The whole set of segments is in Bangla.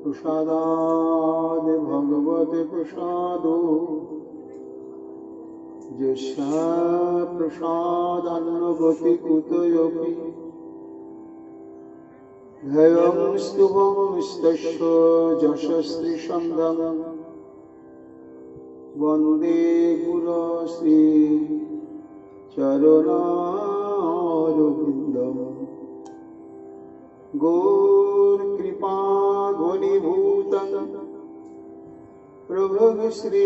प्रसादाद् भगवते प्रसादो यस्य प्रसादान्नगति कुतोऽपि ध्येयं स्तुवं तस्य यशस्त्रिसन्धं वन्दे गुरो श्रीचरणारविन्दम् गौरकृपा घनीभूतं प्रभुः श्री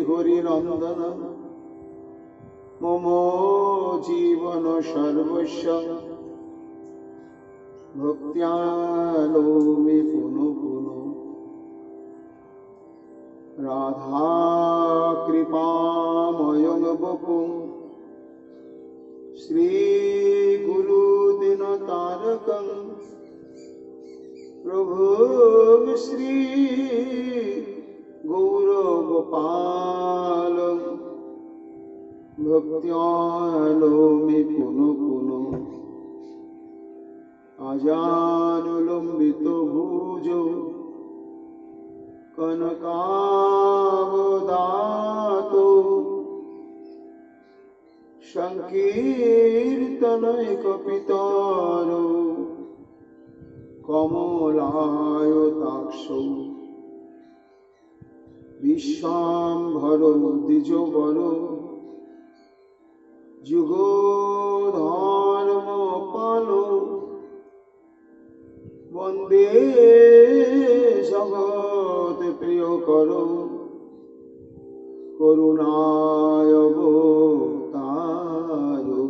हरिनन्दन मम जीवन सर्वस्व भक्त्यालोमि पुनः पुनः राधा कृपामयं वपुः श्री गुरुदिन तारकं प्रभुं श्री गौरगोपालं भक्त्यालोमि पुनः पुनः अजानुलम्बितो भुजो कनकावदातो संकीर्तनैकपितरो कमलायताक्षो विश्वाम्भरो द्विजबरो जुगोधर्मपालो वन्दे जगत्प्रियकरो करुणावतारो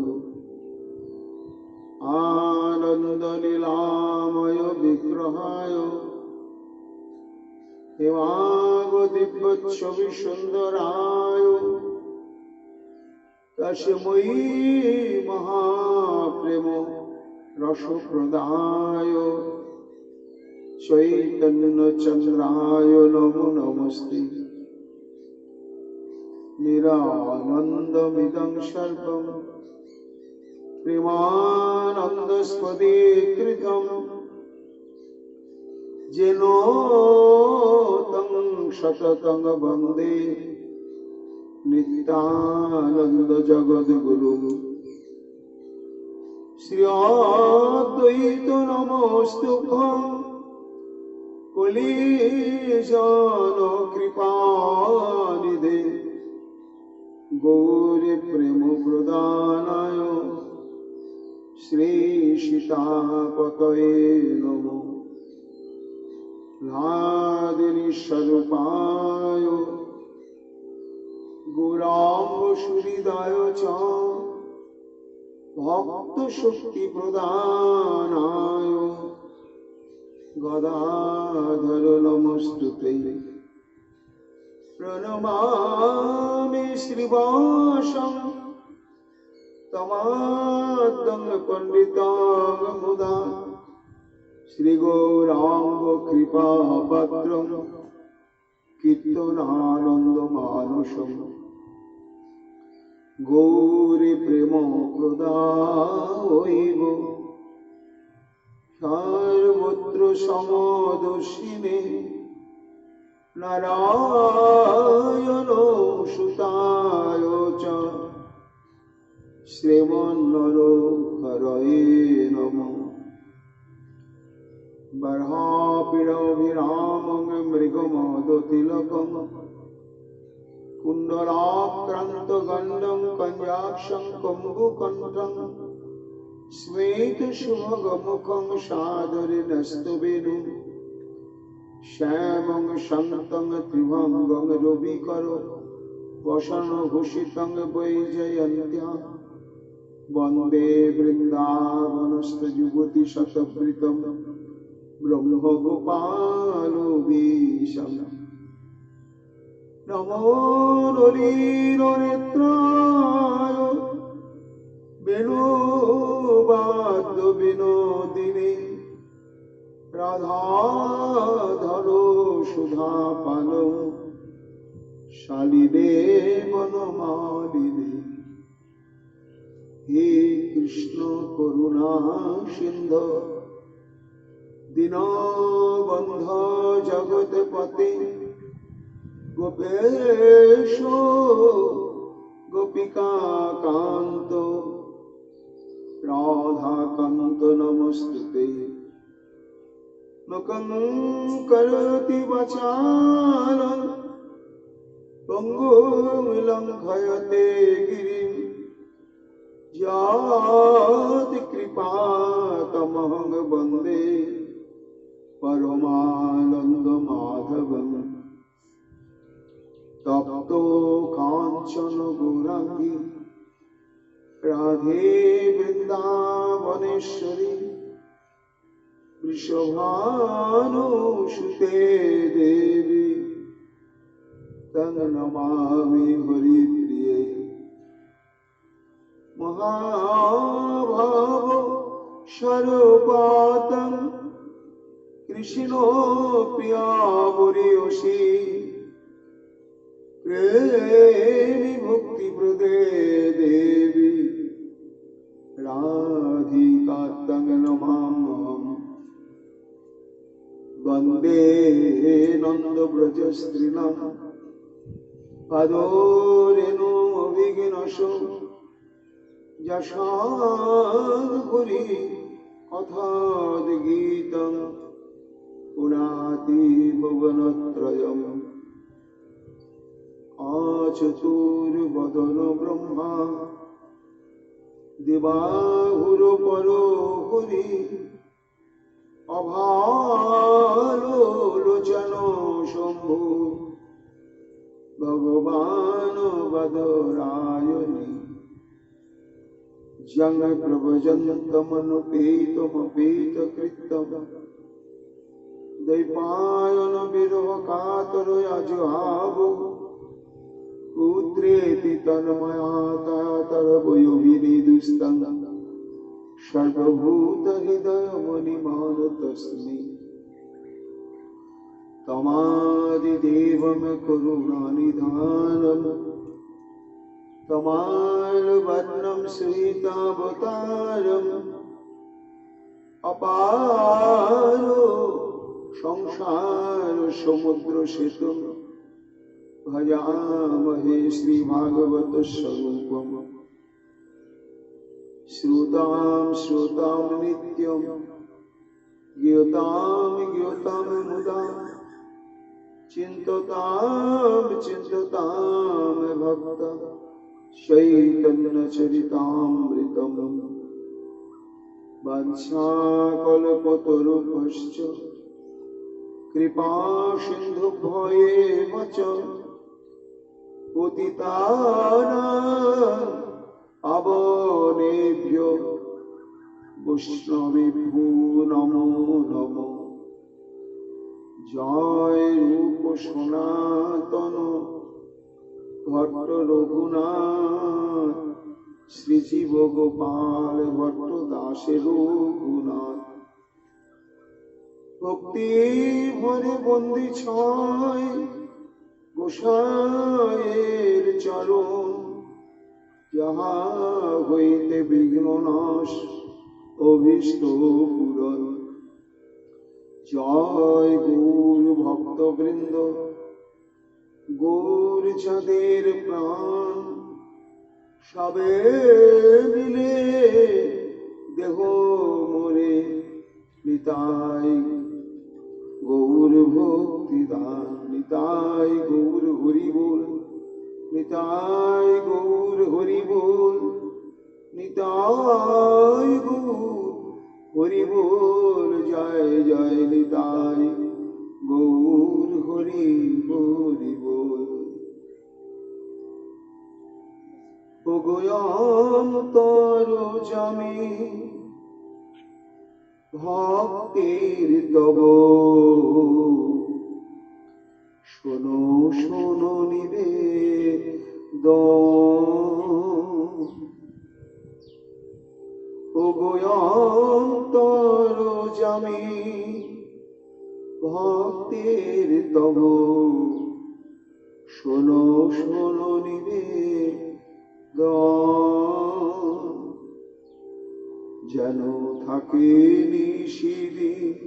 आनन्दलीलामय विग्रहाय हेमावदिव्यच्छविसुन्दराय तस्मै महाप्रेम रसप्रदाय चैतन्यचन्द्राय नमो नमस्ते निरानन्दमिदं सर्वं प्रेमानन्दस्पदीकृतं येन तं सततं वन्दे नित्यानन्दजगद्गुरुं श्री अद्वैत नमोस्तुभ्यं कुलीजन कृपानिधे गौरी प्रेम प्रदानाय श्री सीतापतये नमो लादिनी स्वरूपाय गौरांग सुहृदाय च भक्त शक्ति प्रदानाय गदाधर नमस्तुते प्रणमामि श्रीवासं तमाद्दं पंडितं मुदा श्रीगौरांग कृपापात्रं कीर्तनानन्दमानसं गौरी प्रेम प्रदायैव सर्वत्र समदर्शिने नारायणो सुताय च श्रीमन्नरहरये नमः बर्हापीडविरामं मृगमदतिलकं कुण्डलाक्रान्तगण्डं कञ्जाक्षं कम्बुकण्ठं श्वेतशुभगमुखं सादरेणस्तवेणुं श्यामं शान्तं त्रिभङ्गं रविकरो वसनभूषितं वैजयन्त्या वन्दे वृन्दावनस्थयुवतिशतवृतं ब्रह्मगोपालवीशं नमो नलिननेत्राय वेणुवाद्यविनोदिने राधाधरो सुधापालो शालिने वनमालिने हे कृष्ण करुणा सिंधु দীনবন্ধ জগৎপতে গোপেশ গোপিকা কান্ত রাধাকান্ত নমস্তুতে মুখং করোতি বাচালং পঙ্গুং লঙ্ঘয়তে গিরিম যাতি কৃপা তমহং বন্দে পরমানন্দ মাধবম তপ্ত কাঞ্চন গৌরাঙ্গী রাধে বৃন্দাবনেশ্বরী বৃষভানুসুতে দেবী তং নমামি হরিপ্রিয়ে মহাভাব স্বরূপাতং কৃষ্ণ প্রিয়াবরিয়সী প্রেমী ভক্তি প্রদে দেবী রাধিকা তং নমাম্যহম বন্দে নন্দ ব্রজ স্ত্রীণাম পাদোরেণু অভিঘ্নসো যশাঙ্কুরি কথাদ্গীতং পুনাতি ভুবনত্রয়ম আচতুর্বদন ব্রহ্মা দিবাহুর পরো হরি অভালোচন শম্ভু ভগবান বদরায়ণী জং প্রভজন্তমনুপেতমপেতকৃতম দৈপায়ন বিরহ কাতরয়াজুহাব পুত্রেতি তন্ময়াতরবয়োবিনিদুস্তং সর্বভূত হৃদয় মণিমানতস্মি তমাদিদেবম করুণানিধানম তমালবর্ণম শ্রীতাবতারম অপার সংসার সমুদ্র সেতু ভজামহে শ্রীভাগবত স্বরূপম শ্রুতাম শ্রুতাম নিত্যম জ্ঞাতাম জ্ঞাতাম মুদা চিন্ততাম চিন্ততাম ভক্ত চৈতন্য চরিতামৃতম বাঞ্ছাকল্পতরুভ্যশ্চ কৃপা সিন্ধুভ্যেব চ পতিতানাং পাবনেভ্যো বৈষ্ণবেভ্যো নমো নমঃ। জয় রূপ সনাতন ভট্ট রঘুনাথ শ্রীজীব গোপাল ভট্ট দাসের রঘুনাথ ভক্তি ভরে বন্দি ছয় গোসাইয়ের চরণ যাহা হইতে বিঘ্ন নাশ অভীষ্ট পূরণ। জয় গৌর ভক্তবৃন্দ গৌর চাঁদের প্রাণ সবে মিলে দেহ মোরে নিতাই গৌর ভক্তি দান নিতাই গৌর হরি বল নিতাই গৌর হরি বল নিতাই গৌর হরি বল জয় জয় নিতাই গৌর হরি হরি বল। অগয়ন্তর জামি ভক্তির তব শোনো শোনো নিবেদন। অগয়ন্তর জামি ভক্তির তব শোনো শোনো নিবেদন। যেন থাকে নিশিদিন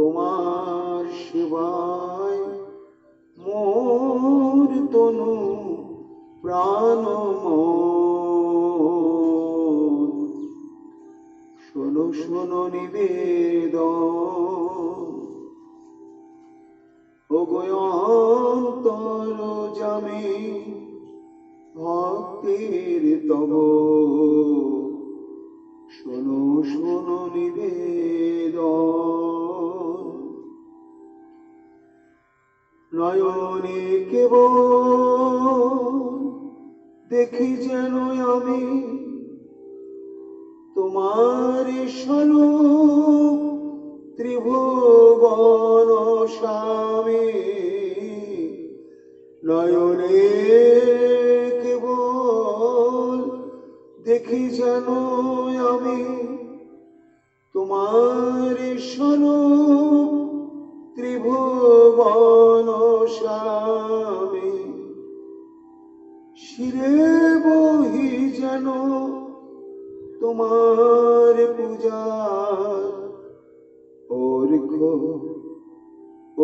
তোমার সেবায় মোর তনু প্রাণ মন। শোনো শোনো নিবেদন, ওগো অন্তর জামি ভক্তির তব। শোনো শোনো নিবেদন, নয়নে কেবল দেখি যেন আমি তোমার স্বরূপ ত্রিভুবন স্বামী। নয়নে কেবল দেখি যেন আমি তোমার স্বরূপ ত্রিভুবন স্বামী। শিরে বহি যেন তোমার পূজার অর্ঘ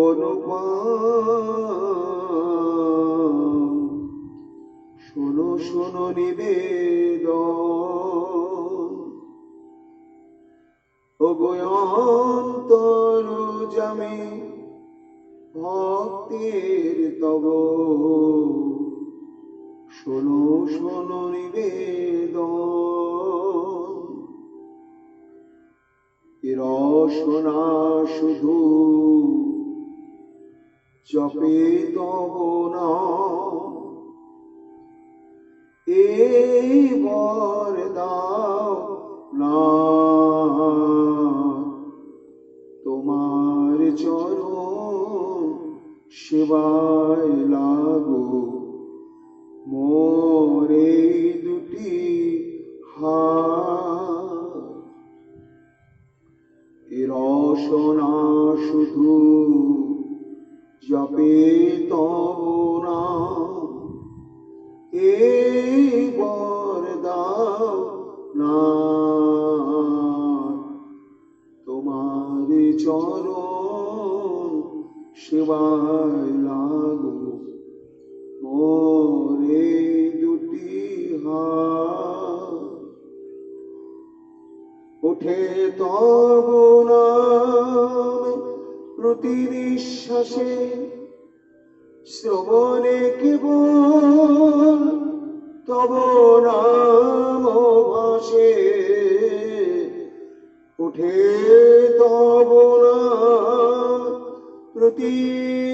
অনুপম। শোনো শোনো নিবেদন, ওগো অন্তর জামি ভক্তির তব। শোনো শোনো নিবেদন, রসনা শুধু জপে তব নাম। এই বর দাও না তোমার চরণ সেবায় লাগো মোর এই দুটি হাত। রসনা শুধু জপে তব নাম। এই বর দাও না তোমার চরণ সেবায় লাগো মোর এই দুটি হাত। ওঠে তব নাম প্রতি নিঃশ্বাসে, শ্রবণে কেবল তব নাম ভাসে। ওঠে তব নাম প্রতি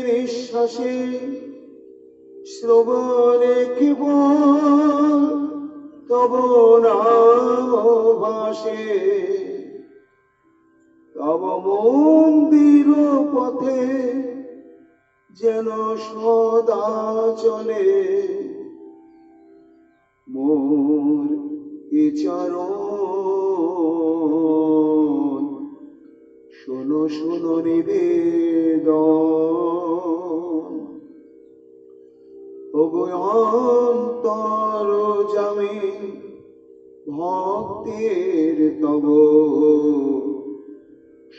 নিঃশ্বাসে, শ্রবণে কেবল তব নাম ভাসে। তব মন্দির পথে যেন সদা চলে মোর এ চরণ। শোনো শোনো নিবেদন, ওগো অন্তর জামি ভক্তির তব।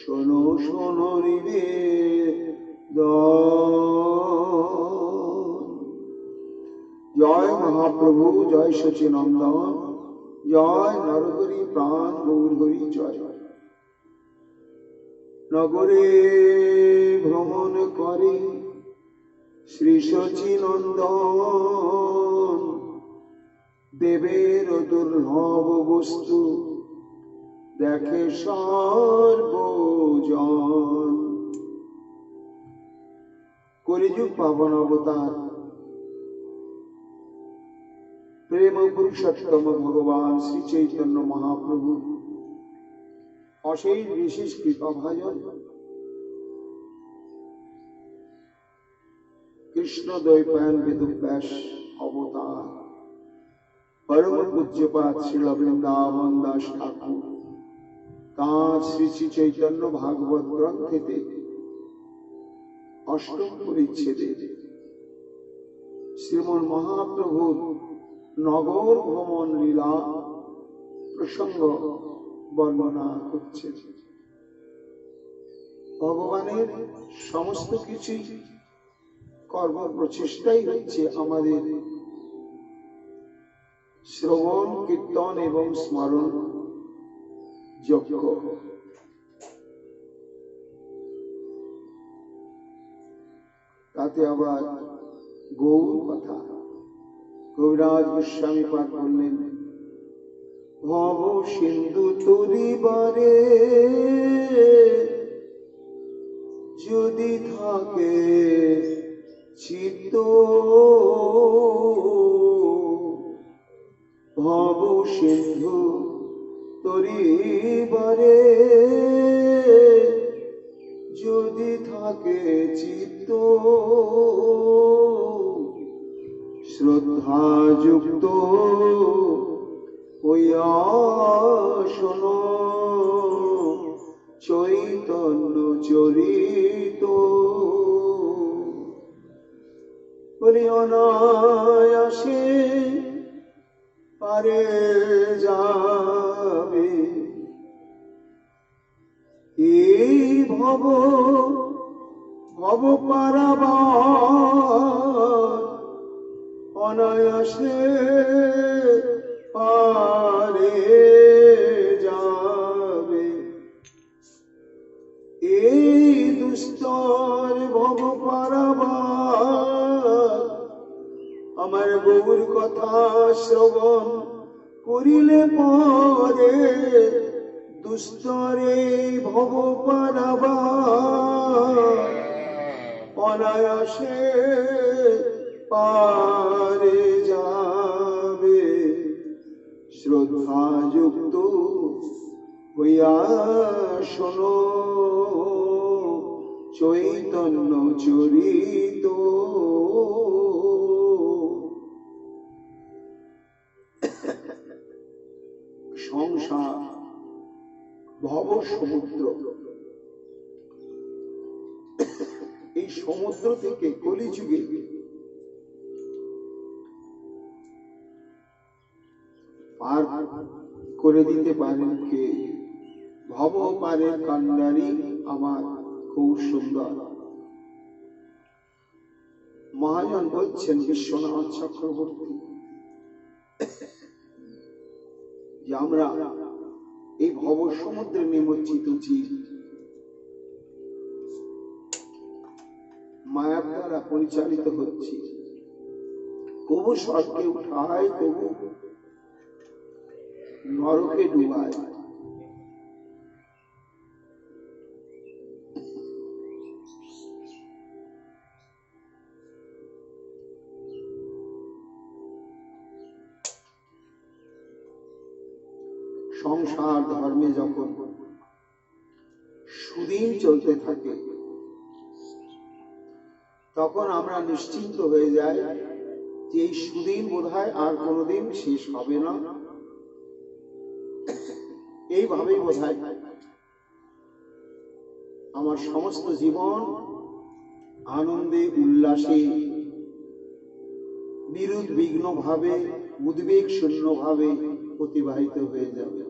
শোনো শোনো নিবেদন। জয় মহাপ্রভু, জয় সচিনন্দন, জয় নরহরি প্রাণ গৌরহরি জয়। নগরে ভ্রমণ করে শ্রী সচিনন্দন, দেবের দুর্লভ বস্তু দেখে সর্বজন। কলিযুগ পাবন অবতার প্রেম পুরুষোত্তম ভগবান শ্রী চৈতন্য মহাপ্রভু অশেষ বিশেষ কৃপা ভাজন কৃষ্ণ দ্বৈপায়ন বেদব্যাস অবতার পরম পূজ্যপাদ শ্রীল বৃন্দাবন দাস ঠাকুর তাঁর শ্রী শ্রী চৈতন্য ভাগবত গ্রন্থেতে অষ্টম পরিচ্ছেদে শ্রীমন মহাপ্রভুর নগর ভ্রমণ লীলা প্রসঙ্গ বর্ণনা করছে। ভগবানের সমস্ত কিছুই কর্ম প্রচেষ্টাই হচ্ছে আমাদের শ্রবণ কীর্তন এবং স্মরণ যজ্ঞ। তাতে আবার গৌর কথা কবিরাজ গোস্বামী পাঠ করলেন, ভব সিন্ধু তরিবারে যদি থাকে চিত্ত, ভব সিন্ধু তরিবারে যদি থাকে চিত্ত, শ্রদ্ধা যুক্ত হইয়া শোনো চৈতন্য চরিত, বলি অনায়াসে পারে যাবে এই ভব পারাবার, অনায়াসে পারে যাবে এই দুস্তর ভব পারাবার, আমার গৌর কথা শ্রবণ করিলে পরে দুস্তরে ভব পারাবার, অনায়াসে পারে যাবে শ্রদ্ধা যুক্ত হইয়া শোনো চৈতন্য চরিত। সংসার ভব সমুদ্র, এই সমুদ্র থেকে কলিযুগে পার করে দিতে পারেন কে? ভব পারের কান্ডারি আমার খুব সুন্দর। মহাজন বলছেন বিশ্বনাথ চক্রবর্তী যে আমরা এই ভব সমুদ্রে নিমজ্জিত জীব, মায়ার দ্বারা পরিচালিত হচ্ছে, কবু স্বর্গে উঠায়, কবু নরকে ডুবায়। সংসার ধর্মে যখন সুদিন চলতে থাকে তখন আমরা নিশ্চিন্ত হয়ে যাই যে এই সুদিন বোধহয় আর কোনোদিন শেষ হবে না। এইভাবেই বোধহয় আমার সমস্ত জীবন আনন্দে উল্লাসে নিরুদ্বিগ্ন ভাবে উদ্বেগ শূন্য ভাবে অতিবাহিত হয়ে যাবে।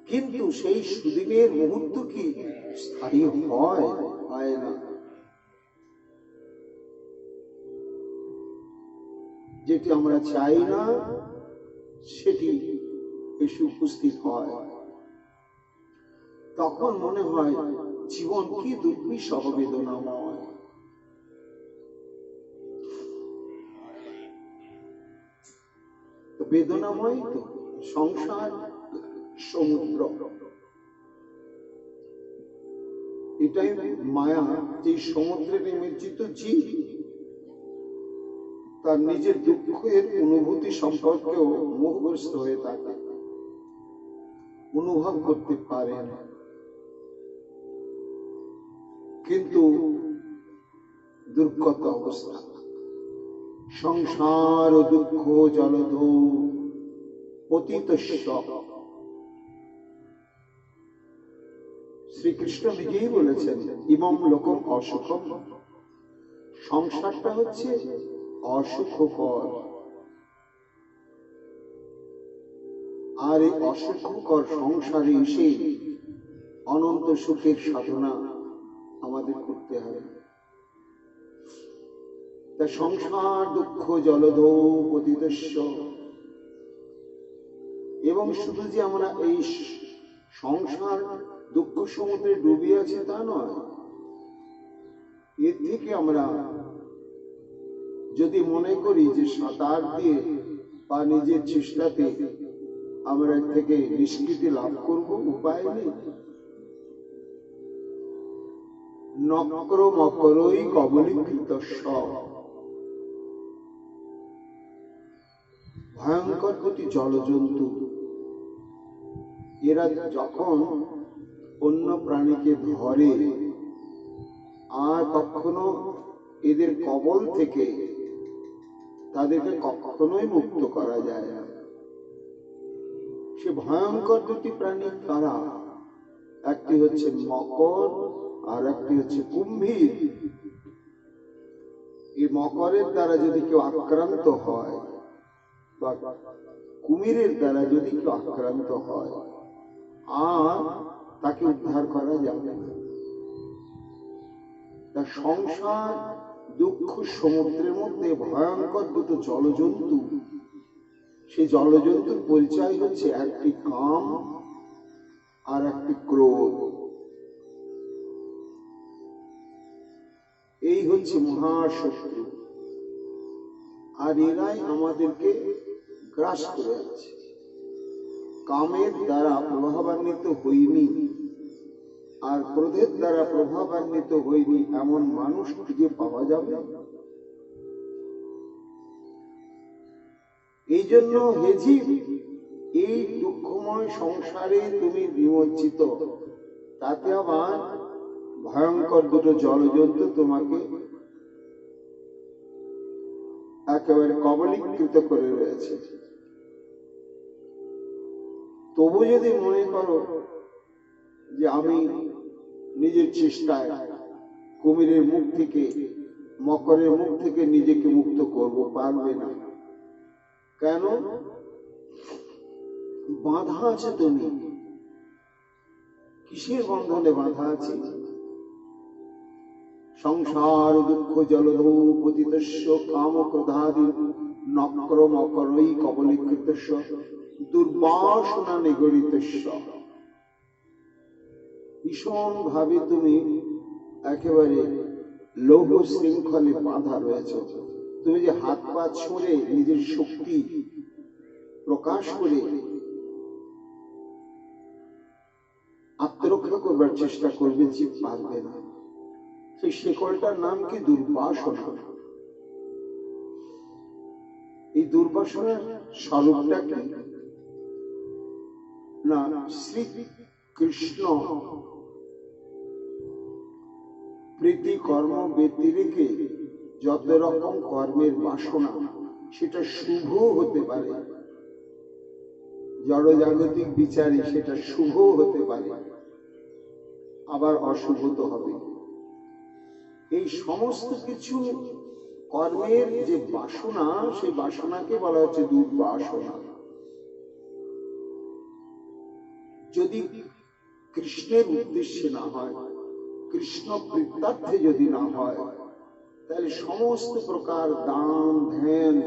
কিন্তু সেই সুদিনের মুহূর্ত কি স্থায়ী হয়? হয় না। যেটি আমরা চাই না সেটি এসে উপস্থিত হয়। তখন মনে হয় জীবন কি দুর্বিষহ বেদনাময়। বেদনাময় তো সংসার সমুদ্র, এটাই মায়া। যে সমুদ্রে নিমজ্জিত জীব তার নিজের দুঃখের অনুভূতি সম্পর্কেও মোহগ্রস্ত হয়ে থাকে, অনুভব করতে পারে না। কিন্তু দুর্গত অবস্থা, সংসার দুঃখ জলধ পতিতস্য। শ্রীকৃষ্ণ নিজেই বলেছেন ইমম লোকম অসুখম, সংসারটা হচ্ছে অসুখকর। আর এই অসুখকর সংসারে এসে অনন্ত সুখের সাধনা আমাদের করতে হবে। তা সংসার দুঃখ জলধৌ পতিতস্য, এবং শুধু যে আমরা এই সংসার দুঃখ সমুদ্রে ডুবে আছি তা নয়, এর থেকে আমরা যদি মনে করি যে সাঁতার দিয়ে বা নিজের চেষ্টাতে আমরা এর থেকে নিষ্কৃতি লাভ করব, উপায় নেই। নক্র মকরই কবলীকৃতস্য, ভয়ঙ্কর দুটি জলজন্তু, এরা যখন অন্য প্রাণীকে ধরে আর কখনো এদের কবল থেকে তাদেরকে কখনোই মুক্ত করা যায় না। সে ভয়ঙ্কর দুটি প্রাণী কারা? একটি হচ্ছে মকর আর একটি হচ্ছে কুম্ভীর। এই মকরের দ্বারা যদি কেউ আক্রান্ত হয় বা কুমিরের দ্বারা যদি কেউ আক্রান্ত হয় আর তাকে উদ্ধার করা যাবে না। তা সংসার দুঃখ সমুদ্রের মধ্যে ভয়ঙ্কর দুটো জলজন্তু, সেই জলজন্তুর পরিচয় হচ্ছে একটি কাম আর একটি ক্রোধ। এই হচ্ছে মহাশত্রু, আর এরাই আমাদেরকে গ্রাস করে আছে। কামের দ্বারা প্রভাবান্বিত হইনি আর ক্রোধের দ্বারা প্রভাবান্বিত হইনি এমন মানুষ খুঁজে পাওয়া যাবে। এই জন্য হে জীব, এই দুঃখময় সংসারে তুমি নিমজ্জিত, তাতে আবার ভয়ঙ্কর দুটো জলজন্তু তোমাকে একেবারে কবলীকৃত করে রয়েছে। তবু যদি মনে করো যে আমি নিজের চেষ্টায় কুমিরের মুখ থেকে, মকরের মুখ থেকে নিজেকে মুক্ত করব, পারবে না। কেন? বাঁধা আছে তুমি। কিসের বন্ধনে বাঁধা আছে? সংসার দুঃখ জলধৌ পতিতস্য কাম ক্রোধাদি নক্র মকরৈ কবলীকৃতস্য দুর্বাসনা নিগড়িতস্য। ভীষণ ভাবে তুমি একেবারে লৌহ শৃঙ্খলে বাঁধা রয়েছে। তুমি যে হাত পা ছুঁড়ে নিজের শক্তি প্রকাশ করে আত্মরক্ষা করবার চেষ্টা করবে, যে পারবে না। সেই শেকলটার নাম কি? দুর্বাসনা। এই দুর্বাসনার স্বরূপটা কি? না, শ্রী কৃষ্ণ প্রীতি কর্ম ব্যতিরেকে যত রকম কর্মের বাসনা, সেটা শুভ হতে পারে, জড়জাগতিক বিচারে সেটা শুভ হতে পারে, আবার অশুভ তো হবে। এই সমস্ত কিছু কর্মের যে বাসনা, সেই বাসনাকে বলা হচ্ছে দুর্বাসনা। যদি কৃষ্ণের উদ্দেশ্যে না হয়, কৃষ্ণ প্রীত্যার্থে যদি না হয়, তাহলে সমস্ত প্রকার দান ধ্যান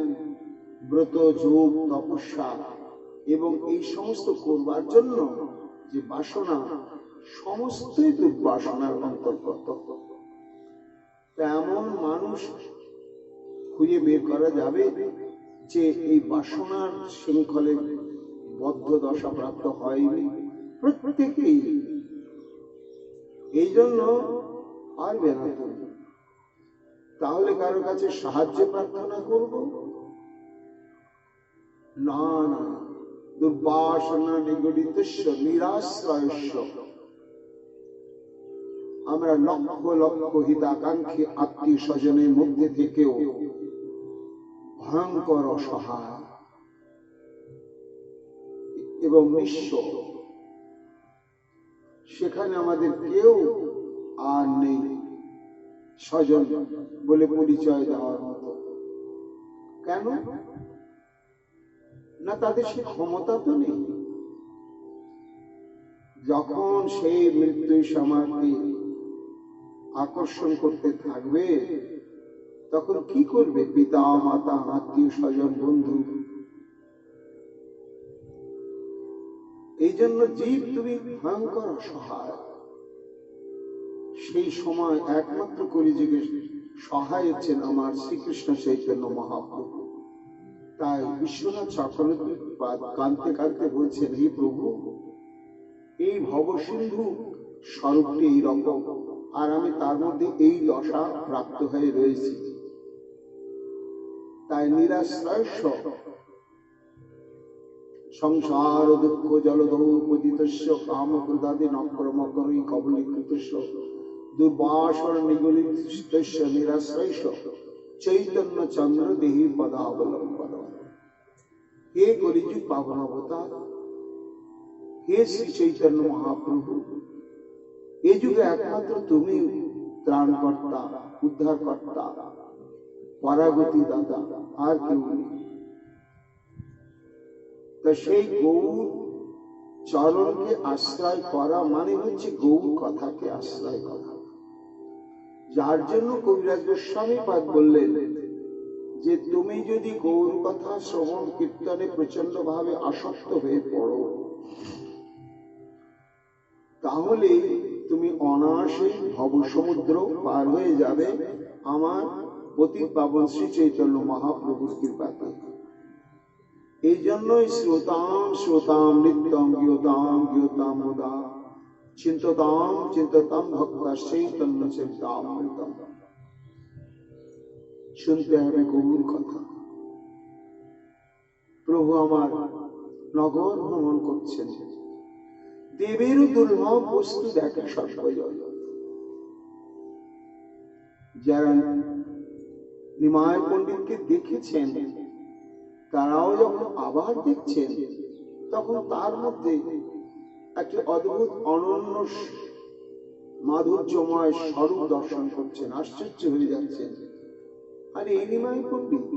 ব্রত যোগ তপস্যা এবং এই সমস্ত করবার জন্য যে বাসনা, সমস্তই দুর্বাসনার অন্তর্গত। এমন মানুষ খুঁজে বের করা যাবে যে এই বাসনার শৃঙ্খলে বদ্ধ দশা প্রাপ্ত হয়নি। প্রত্যেকেই। এই জন্য পারবে না তুমি। তাহলে কারো কাছে সাহায্য প্রার্থনা করব? না না, দুর্বাসনা নিগড়িতস্য নিরাশ্রয়স্য। আমরা লক্ষ লক্ষ হিতাকাঙ্ক্ষী আত্মীয় স্বজনের মধ্যে থেকেও ভয়ঙ্কর অসহায় এবং নিঃস্ব, সেখানে আমাদের কেউ আর নেই স্বজন বলে পরিচয় দেওয়ার মতো। কেন? না, তাদের সে ক্ষমতা তো নেই। যখন সেই মৃত্যু সমাজকে আকর্ষণ করতে থাকবে, তখন কি করবে পিতা মাতা আত্মীয় স্বজন বন্ধু? এই জন্য জীব তুমি ভয়ঙ্কর অসহায়। সেই সময় একমাত্র কলিযুগে সহায় হচ্ছেন আমার শ্রীকৃষ্ণ চৈতন্য মহাপ্রভু। তাই বিশ্বনাথ চক্রবর্তী কাঁদতে কাঁদতে বলছেন, হে প্রভু, এই ভবসিন্ধু স্বরূপটি এইরকম, আর আমি তার মধ্যে এই দশা প্রাপ্ত হয়ে রয়েছি। তাই নিরাশ্রয় সংসার দুঃখ জলধৌ পতিতস্য কাম ক্রোধাদি নক্রমকরৈ কবলীকৃতস্য দুর্বাসর নিগলিতস্য নিরাশ্রয় চৈতন্য চন্দ্র দেহি পদাবলম্বন। হে কলিযুগ পাবন অবতার, হে শ্রী চৈতন্য মহাপ্রভু, এ যুগে একমাত্র তুমি ত্রাণকর্তা, উদ্ধারকর্তা, পরাগতি দাতা, আর কেউ নেই। তা সেই গৌর চরণকে আশ্রয় করা মানে হচ্ছে গৌর কথাকে আশ্রয় করা। যার জন্য কবিরাজ গোস্বামী পাদ বললেন যে তুমি যদি গৌর কথা শ্রবণ কীর্তনে প্রচন্ড ভাবে আসক্ত হয়ে পড়ো, তাহলে তুমি অনায়াসে ভবসমুদ্র পার হয়ে যাবে আমার পতিত পাবন শ্রী চৈতন্য মহাপ্রভুর কৃপাতে। এই জন্যই শ্রোতাম শ্রোতাম নিত্যম গীয়তাম গীয়তাম মুদা চিন্ততাম চিন্ততাম ভক্তা চৈতন্য চরিতামৃতম। শুনতে হবে গৌর কথা। প্রভু আমার নগর ভ্রমণ করছেন, দেবের দুর্লভ বস্তু দেখে সর্বজন। যারা নিমায় পণ্ডিতকে দেখেছেন, তারাও যখন আবার দেখছেন, তখন তার মধ্যে একটি অদ্ভুত অনন্য মাধুর্যময় স্বরূপ দর্শন করছেন, আশ্চর্য হয়ে যাচ্ছেন। আর এই নিমাই পণ্ডিত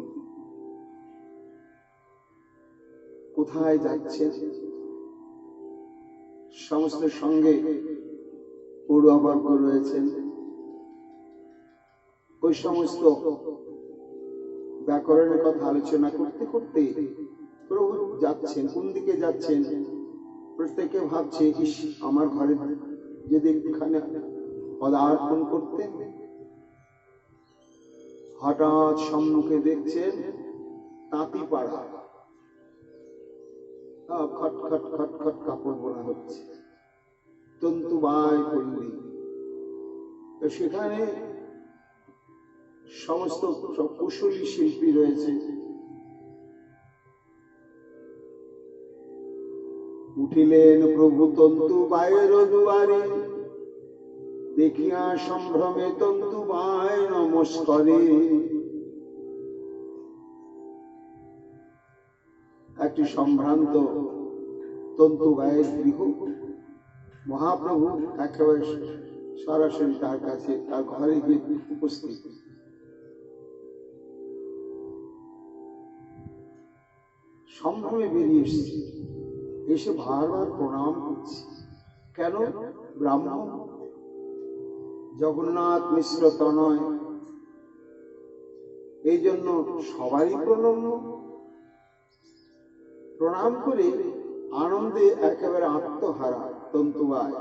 কোথায় যাচ্ছেন? সমস্ত সঙ্গে পড়ুয়াবর্গ রয়েছেন। ওই সমস্ত ব্যাকরণের কথা আলোচনা করতে করতে প্রভু যাচ্ছেন। কোন দিকে যাচ্ছেন? প্রত্যেকে ভাবছে, ইস, আমার ঘরে যদি একটুখানি পদার্পণ করতে। হঠাৎ সম্মুখে দেখছেন তাঁতি পাড়া, খট খট খট খট কাপড় বোনা হচ্ছে, তন্তুবাই পল্লী। সেখানে সমস্ত কুশলী শিল্পী রয়েছে। উঠিলেন প্রভু তন্তুবায়ের দুয়ারে, দেখিয়া সম্ভ্রমে তন্তুবায় নমস্কারে। একটি সম্ভ্রান্ত তন্তুবায়ের গৃহ। মহাপ্রভু একেবারে সরাসরি তার কাছে, তার ঘরে গিয়ে উপস্থিত। সম্ভ্রমে বেরিয়ে এসেছি, এসে বারবার প্রণাম করছি। কেন? ব্রাহ্মণ, জগন্নাথ মিশ্র তনয়, এই জন্য সবারই প্রণম্য। প্রণাম করে আনন্দে একেবারে আত্মহারা তন্তুবায়।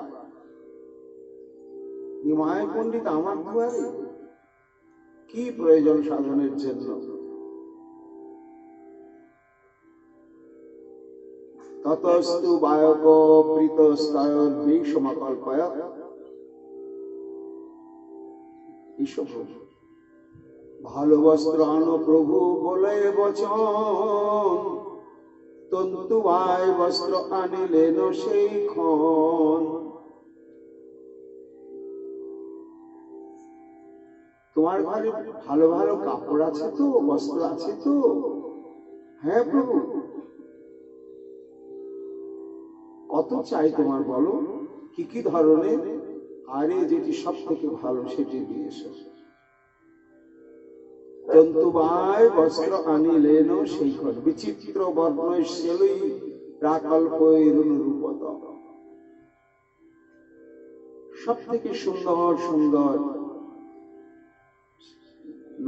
নিমায় পণ্ডিত আমার দুয়ারে, কি প্রয়োজন সাধনের জন্য? ততস্তু বায়ক প্রীত স্তয়র বিষমকল্পয়। ভালো বস্ত্র আনো প্রভু বলে বচন, তন্তুবায় বস্ত্র আনিলেন সেই ক্ষণ। তোমার ঘরে ভালো ভালো কাপড় আছে তো, বস্ত্র আছে তো? হ্যাঁ প্রভু। কত চাই তোমার বলো, কি কি ধরনের? আরে যেটি সব থেকে ভালো সেটি দিয়ে এসো। তন্তুবায় বস্ত্র আনিলেন সেই ক্ষণ, বিচিত্র বর্ণশৈলী প্রাকল্পরূপত। সব থেকে সুন্দর সুন্দর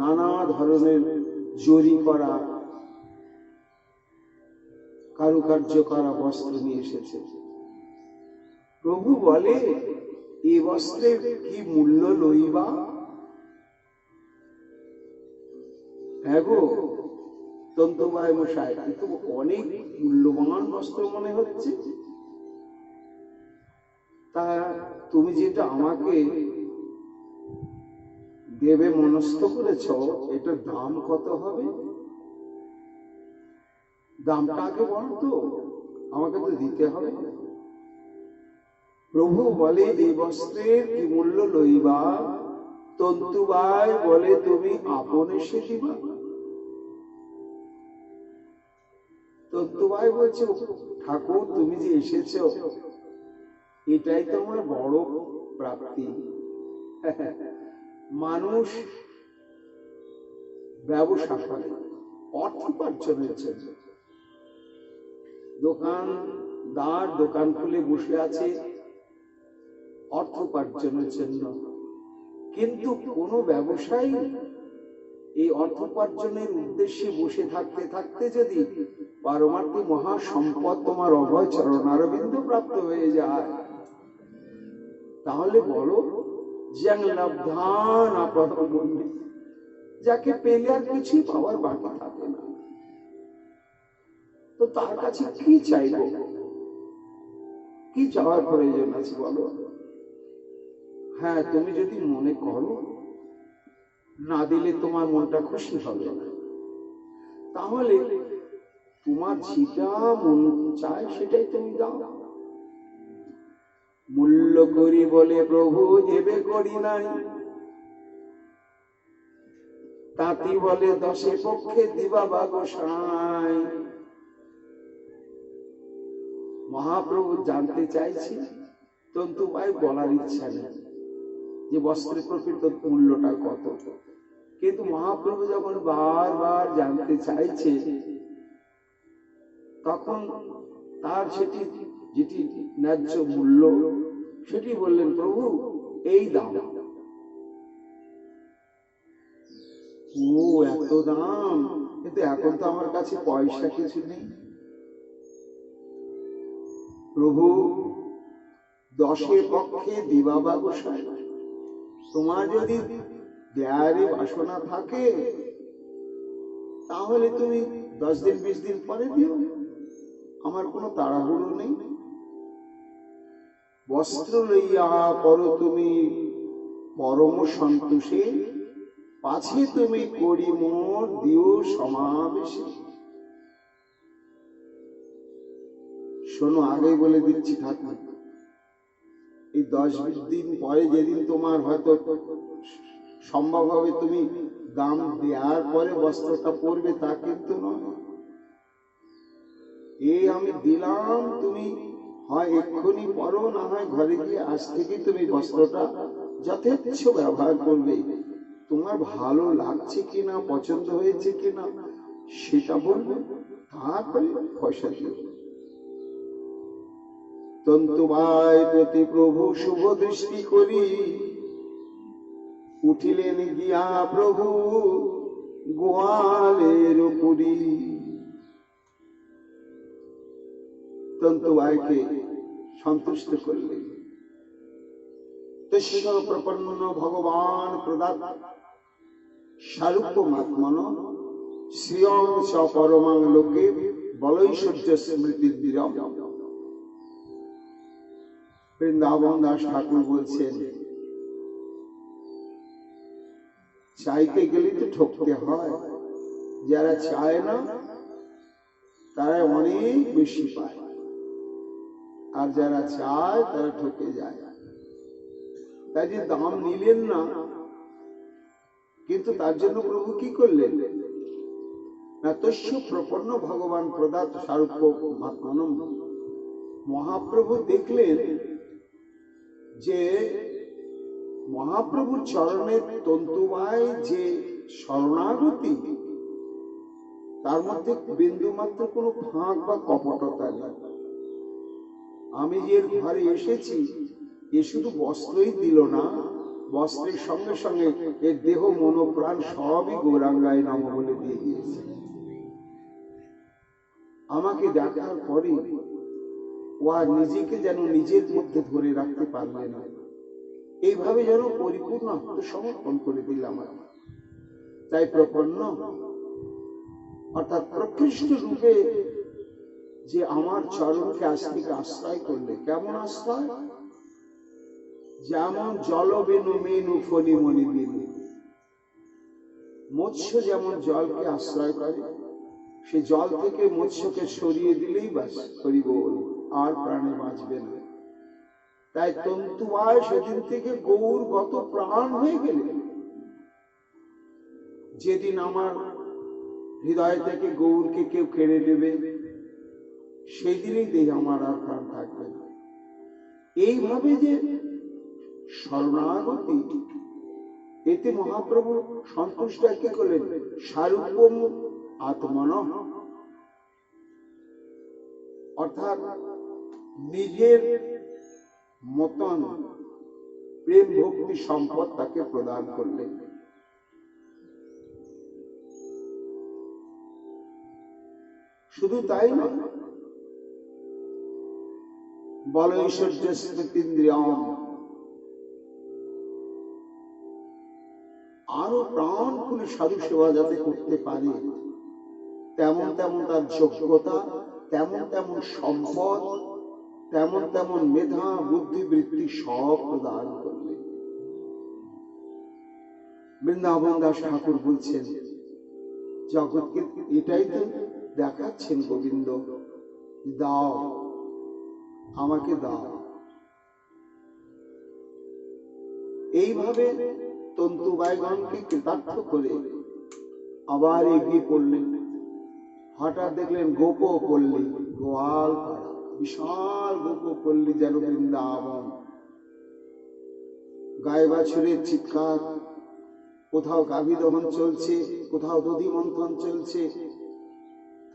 নানা ধরনের জরি করা কারুকার্য করা বস্ত্র নিয়ে এসেছে। প্রভু বলে, এই বস্ত্রের কি মূল্য লইবা? হ্যাঁ গো তন্তুবায় মশাই, কিন্তু অনেক মূল্যবান বস্ত্র মনে হচ্ছে। তা তুমি যেটা আমাকে দেবে মনস্থ করেছ, এটার দাম কত হবে? দামটা আগে বলতো, আমাকে তো দিতে হবে। প্রভু বলে, এই বস্ত্রের কি মূল্য লইবা? তন্তুবায় বলে, তুমি আপন এসে দিবা। তন্তুবায় বলছে, ঠাকুর তুমি যে এসেছ, এটাই তো আমার বড় প্রাপ্তি। মানুষ ব্যবসা করে অর্থ উপার্জনের জন্য। দোকানদার দোকান খুলে বসে আছে অর্থ উপার্জনের জন্য, কিন্তু কোন ব্যবসায়ী এই অর্থ উপার্জনের উদ্দেশ্যে বসে থাকতে থাকতে যদি পারমার্থিক মহাসম্পদ তোমার অভয় চরণারবিন্দ প্রাপ্ত হয়ে যায়, তাহলে বলো যাকে পেলে আর কিছুই পাওয়ার বাকি থাকে না, তো তার কাছে কি চাইব? কি চাওয়ার প্রয়োজন আছে বলো? হ্যাঁ, তুমি যদি মনে করো না দিলে তোমার মনটা খুশি হবে না, তাহলে তোমার যেটা মন চায় সেটাই তুমি দাও। মূল্য করি বলে প্রভু এবে করি নাই, তাঁতি বলে দশে পক্ষে দিবা বাগসাই। মহাপ্রভু জানতে চাইছি, তন্তুবায় বলার ইচ্ছা নেই যে বস্ত্রের প্রকৃত মূল্যটা কত, কিন্তু মহাপ্রভু যখন বারবার জানতে চাইছে, তখন তার সেটি যেটি ন্যায্য মূল্য সেটি বললেন, প্রভু এই দাম। ও এত দাম, কিন্তু এখন তো আমার কাছে পয়সা কিছু নেই। প্রভু দশে পক্ষে দিবা বাগসাই, তোমার যদি দেয়ারে বাসনা থাকে তাহলে তুমি 10 দিন 20 দিন পরে দিও, আমার কোনো তাড়াহুড়ো নেই। বস্ত্র লইয়া করো তুমি পরম সন্তোষে, পাছে তুমি করি মোর দিও সমাবেশে। শোনো, আগেই বলে দিচ্ছি ঠাকুর, এই 10-20 দিন পরে যেদিন তোমার হয়তো সম্ভব হবে তুমি দাম দেওয়ার পরে বস্ত্রটা পরবে, তা কিন্তু নয়। এই আমি দিলাম, তুমি হয় এক্ষুনি পরো, না হয় ঘরে গিয়ে আজ থেকে তুমি বস্ত্রটা যথেচ্ছ ব্যবহার করবে। তোমার ভালো লাগছে কিনা, পছন্দ হয়েছে কিনা সেটা বলবে, তারপরে পয়সা দিও। তন্তুবায় প্রতি প্রভু শুভ দৃষ্টি করি, উঠিলেন গিয়া প্রভু গোয়ালের পুরী। তন্তুবায়কে সন্তুষ্ট করলেন। তস্য প্রপন্ন ভগবান প্রদাত সারূপ্যমাত্মন শ্রিয়ং চ পরমাং লোকে বলৈশ্বর্য স্মৃতি দৃঢ়। বৃন্দাবন দাস ঠাকুর বলছেন, চাইতে গেলে তো ঠকতে হয়, যারা চায় না তারা অনেক বেশি পায়, আর যারা চায় তারা ঠকে যায়। তাই যে দাম নিলেন না, কিন্তু তার জন্য প্রভু কি করলেন না, তস্য প্রপন্ন ভগবান প্রদাত সারূপ্য মাত্মনম। মহাপ্রভু দেখলেন যে মহাপ্রভুর চরণের তন্তুবায় যে শরণাগতি, তার মধ্যে বিন্দু মাত্র কোনো ফাঁক বা কপটতা নেই। আমি যে ঘরে এসেছি এ শুধু বস্ত্রই দিল না, বস্ত্রের সঙ্গে সঙ্গে এর দেহ মনোপ্রাণ সবই গৌরাঙ্গায় নম বলে দিয়ে দিয়েছে। আমাকে দেখার পরে ও আর নিজেকে যেন নিজের মধ্যে ধরে রাখতে পারবে না, এইভাবে যেন পরিপূর্ণ আত্মসমর্পণ করে দিলাম। তাই প্রপন্ন অর্থাৎ প্রকৃষ্ট রূপে যে আমার চরণকে আস্তিকে আশ্রয় করলে, কেমন আশ্রয়? যেমন জল বেনু মেনু ফণি মণি বিনু, মৎস্য যেমন জলকে আশ্রয় করে, সে জল থেকে মৎস্যকে সরিয়ে দিলেই বাস হরি বল, আর প্রাণে বাঁচবে না। তাই তন্তুবায় সেদিন থেকে গৌর গত প্রাণ হয়ে গেলে, যেদিন আমার হৃদয় থেকে গৌরকে কেউ কেড়ে নেবে, সেই দিনেই দেখি আমার আর প্রাণ থাকবে না। এইভাবে যে শরণাগতি, এতে মহাপ্রভু সন্তুষ্ট কি করলেন? সারূপ্যম আত্মন, অর্থাৎ নিজের মতন প্রেম ভক্তি সম্পদ তাকে প্রদান করলেন। শুধু তাই নয়, বল ঐশ্বর্য স্মৃতিন্দ্রিয়ম, আরো প্রাণ খুলে সাধু সেবা যাতে করতে পারে, তেমন তেমন তার যোগ্যতা, তেমন তেমন সম্পদ, তেমন তেমন মেধা বুদ্ধি বৃত্তি সব প্রদান করলেন। বৃন্দাবন দাস ঠাকুর বলছেন, জগৎকে এটাই তো দেখাচ্ছেন গোবিন্দ, দাও আমাকে দাও। এইভাবে তন্তুবায়গণকে কৃতার্থ করে আবার এগিয়ে পড়লেন। হঠাৎ দেখলেন গোপপল্লী, গোয়াল পাড়া, বিশাল গোপপল্লী যেন বৃন্দাবন। গায়ে বাছুরের চিৎকার, কোথাও গাভী দহন চলছে, কোথাও দধি মন্থন চলছে।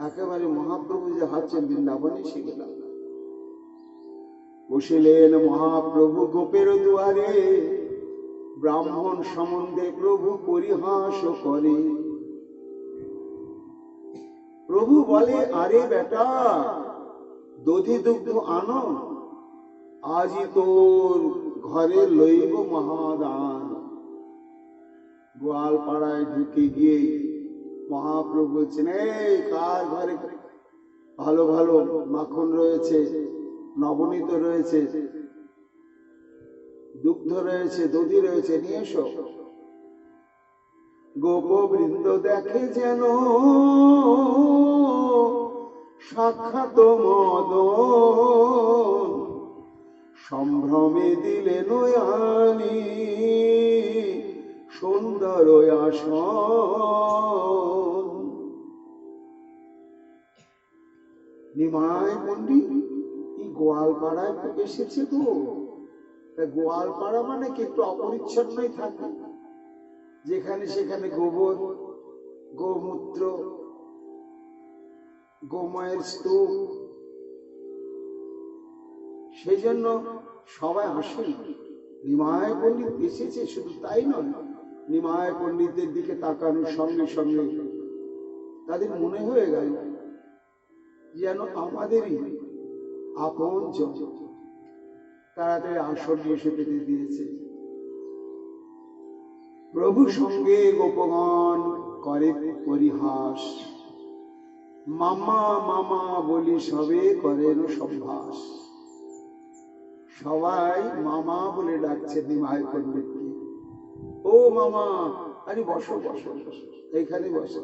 একেবারে মহাপ্রভু যে হাঁটছেন, বৃন্দাবনে এসে গেলাম। বসিলেন মহাপ্রভু গোপের দুয়ারে, ব্রাহ্মণ সম্বন্ধে প্রভু পরিহাস করে। প্রভু বলে, আরে বেটা, দধি দুগ্ধ আনো, আজই তোর ঘরে লইব মহাদান। গোয়াল পাড়ায় ঢুকে গিয়ে মহাপ্রভু বলছেন, এই কার ঘরে ভালো ভালো মাখন রয়েছে, নবনীত রয়েছে, দুগ্ধ রয়েছে, দধি রয়েছে, নিয়ে এসো। গোপবৃন্দ দেখে যেন সাক্ষাৎ মদন, সম্ভ্রমে দিলে নয়ানি সুন্দর আসন। নিমাই পণ্ডিত এই গোয়ালপাড়ায় এসেছে গো। গোয়ালপাড়া মানে কি একটু অপরিচ্ছন্নই থাকে, যেখানে সেখানে গোবর, গোমূত্র, গোময়ের স্তূপ, সেই জন্য সবাই আসেন। নিমাই পণ্ডিত এসেছে, শুধু তাই নয়, নিমাই পণ্ডিতের দিকে তাকানোর সঙ্গে সঙ্গে তাদের মনে হয়ে গেল যেন আমাদেরই আপন জন। তাড়াতাড়ি আসন এসে পেতে দিয়েছে। প্রভু সঙ্গে গোপগণ করে পরিহাস, মামা মামা বলি সবে করেন সম্ভাস। সবাই মামা বলে ডাকছে নিমাই পণ্ডিতকে, ও মামা, আরে বসো বসো বসো, এইখানে বসো।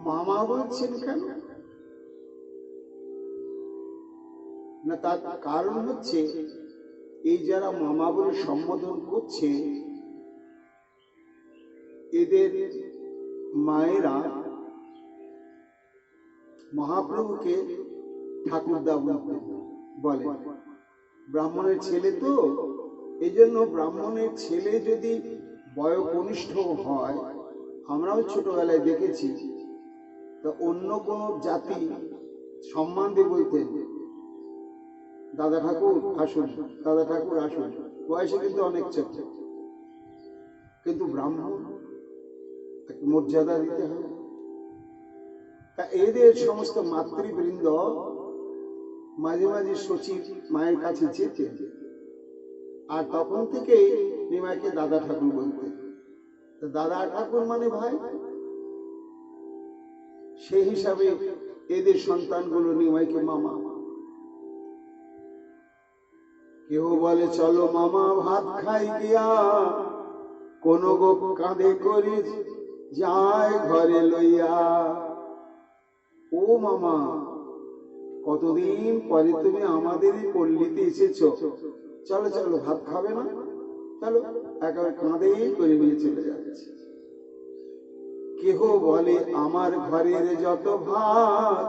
মামা বলছেন কেন? না, তার কারণ হচ্ছে এই যারা মামা বলে সম্বোধন করছে, এদের মায়েরা মহাপ্রভুকে ঠাকুরদা বলে। ব্রাহ্মণের ছেলে তো, এই জন্য ব্রাহ্মণের ছেলে যদি বয়োকনিষ্ঠ হয়, আমরাও ছোটবেলায় দেখেছি, তা অন্য কোন জাতি সম্মান দিয়ে বলতেন দাদা ঠাকুর আসুন, দাদা ঠাকুর আসুন, বয়সে কিন্তু অনেক ছোট, কিন্তু ব্রাহ্মণ মর্যাদা দিতে হবে। তা এদের সমস্ত মাতৃবৃন্দ মাঝে মাঝে সচিব মায়ের কাছে যেতেন, আর তখন থেকে নিমাইকে দাদা ঠাকুর বলতেন। দাদা ঠাকুর মানে ভাই, সেই হিসাবে এদের সন্তানগুলো নিমাইকে মামা। কেউ বলে চলো মামা ভাত খাই গিয়া, কোন গো কাঁধে করি যায় ঘরে লইয়া। ও মামা, কতদিন পরে তুমি আমাদের এই পল্লীতে এসেছো, চলো চলো ভাত খাবে না, চলো, একেবারে কাঁধেই করে নিয়ে চলে যাচ্ছে। কেহ বলে আমার ঘরের যত ভাত,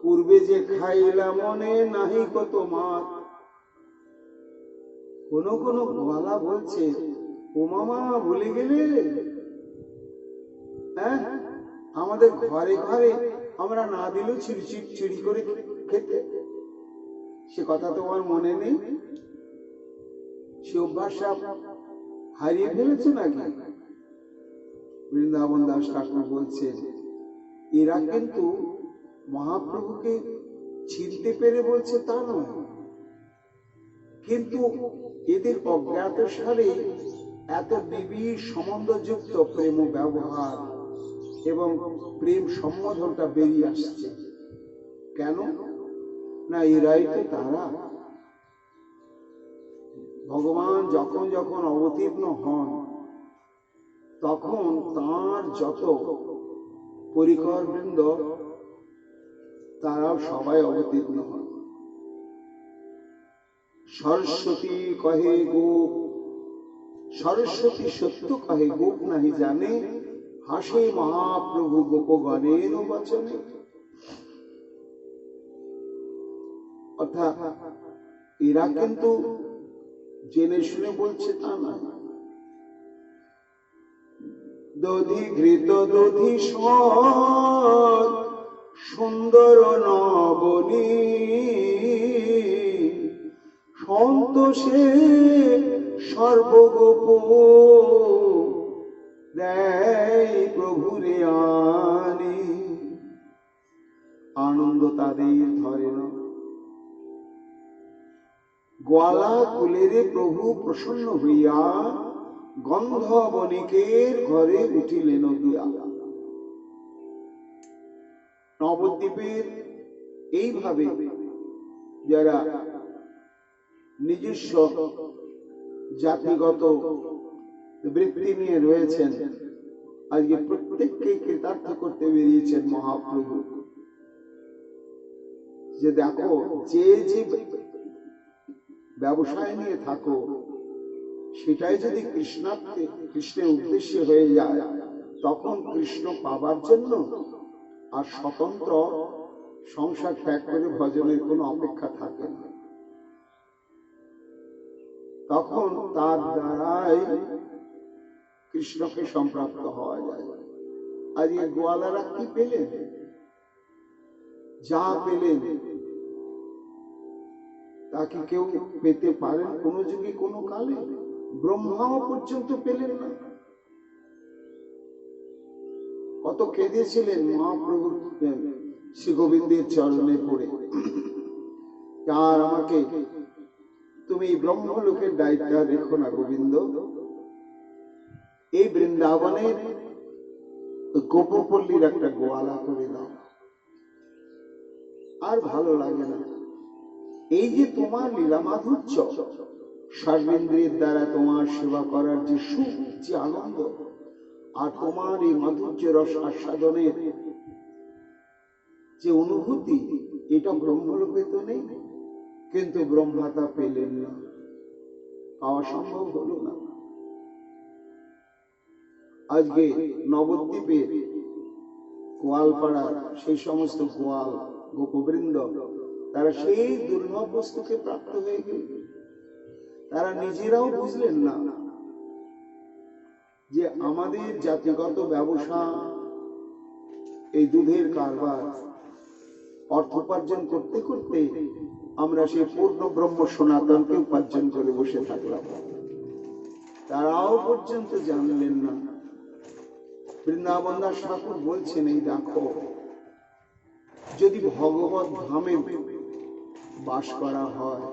পূর্বে যে খাইলা মনে নাহি কত মাত। কোন কোন গোয়ালা বলছে, ও মামা ভুলে গেলে, হ্যাঁ আমাদের ঘরে ঘরে আমরা না দিলেও চিড়ি করে খেতে, সে কথা তোমার মনে নেই? সে অভ্যাস হারিয়ে ফেলেছে নাকি? বৃন্দাবন দাস ঠাকুর বলছেন, এরা কিন্তু মহাপ্রভুকে চিনতে পেরে বলছে তা নয়, কিন্তু এদের অজ্ঞাত সারে এত নিবিড় সম্বন্ধযুক্ত প্রেম ব্যবহার এবং প্রেম সম্বোধনটা বেরিয়ে আসছে। কেন না, এরাই তো তারা। ভগবান যখন যখন অবতীর্ণ হন, তখন তার যত পরিকর বৃন্দ তারাও সবাই অবতীর্ণ হন। সরস্বতী কহে গোপ, সরস্বতী সত্য কহে গোপ নাহি জানে, হাসে মহাপ্রভু গোপগণের বচনে। অর্থাৎ এরা কিন্তু জেনে শুনে বলছে তা না। দধি ঘৃত দধি সুন্দর নবনী, সন্তোষে সর্বগোপ দেয় প্রভুরে আনি। আনন্দ তাদের ধরে না। গোয়ালা কুলেরে প্রভু প্রসন্ন হইয়া, গন্ধ বণিকের ঘরে উঠিলেন গিয়া। নবদ্বীপের এইভাবে যারা নিজস্ব জাতিগত বৃত্তি নিয়ে রয়েছেন, আজকে প্রত্যেককে কৃতার্থ করতে বেরিয়েছেন মহাপ্রভু। যে দেখো, যে যে ব্যবসায় নিয়ে থাকো, সেটাই যদি কৃষ্ণের উদ্দেশ্যে হয়ে যায়, তখন কৃষ্ণ পাবার জন্য আর স্বতন্ত্র সংসার ত্যাগ করে ভজনের কোনো অপেক্ষা থাকে না। তখন তার দ্বারাই কৃষ্ণকে সম্প্রাপ্ত হওয়া যায়। আজ এই গোয়ালারা কি পেলেন? যা পেলেন তাকে কেউ পেতে পারেন কোন যুগে কোন কালে? ব্রহ্মাও পর্যন্ত পেলেন না। কত কেঁদেছিলেন মহাপ্রভু শ্রী গোবিন্দের চরণে পড়ে, আর আমাকে তুমি ব্রহ্মলোকের দায়িত্ব রেখো না গোবিন্দ, এই বৃন্দাবনের গোপপল্লীর একটা গোয়ালা করে দাও। আর ভালো লাগে না। এই যে তোমার লীলা মাধুর্য, সর্বেন্দ্রিয়ের দ্বারা তোমার সেবা করার যে সুখ, যে আনন্দ, আর তোমার এই মাধুর্য রস আস্বাদনের যে অনুভূতি, এটা ব্রহ্মলোকে তো নেই। কিন্তু ব্রহ্মা তা পেলেন না, পাওয়া সম্ভব হলো না। আজকে নবদ্বীপে গোয়ালপাড়ার সেই সমস্ত গোয়াল গোপবৃন্দ, তারা সেই দুর্লভ বস্তুকে প্রাপ্ত হয়ে গেল। তারা নিজেরাও বুঝলেন না যে আমাদের জাতিগত ব্যবসা, এই দুধের কারবার, অর্থ উপার্জন করতে করতে আমরা সেই পূর্ণ ব্রহ্ম সনাতনকে উপার্জন করে বসে থাকলাম। তারাও পর্যন্ত জানলেন না। বৃন্দাবন দাস ঠাকুর বলছেন, এই দেখো, যদি ভগবত ধামে বাস করা হয়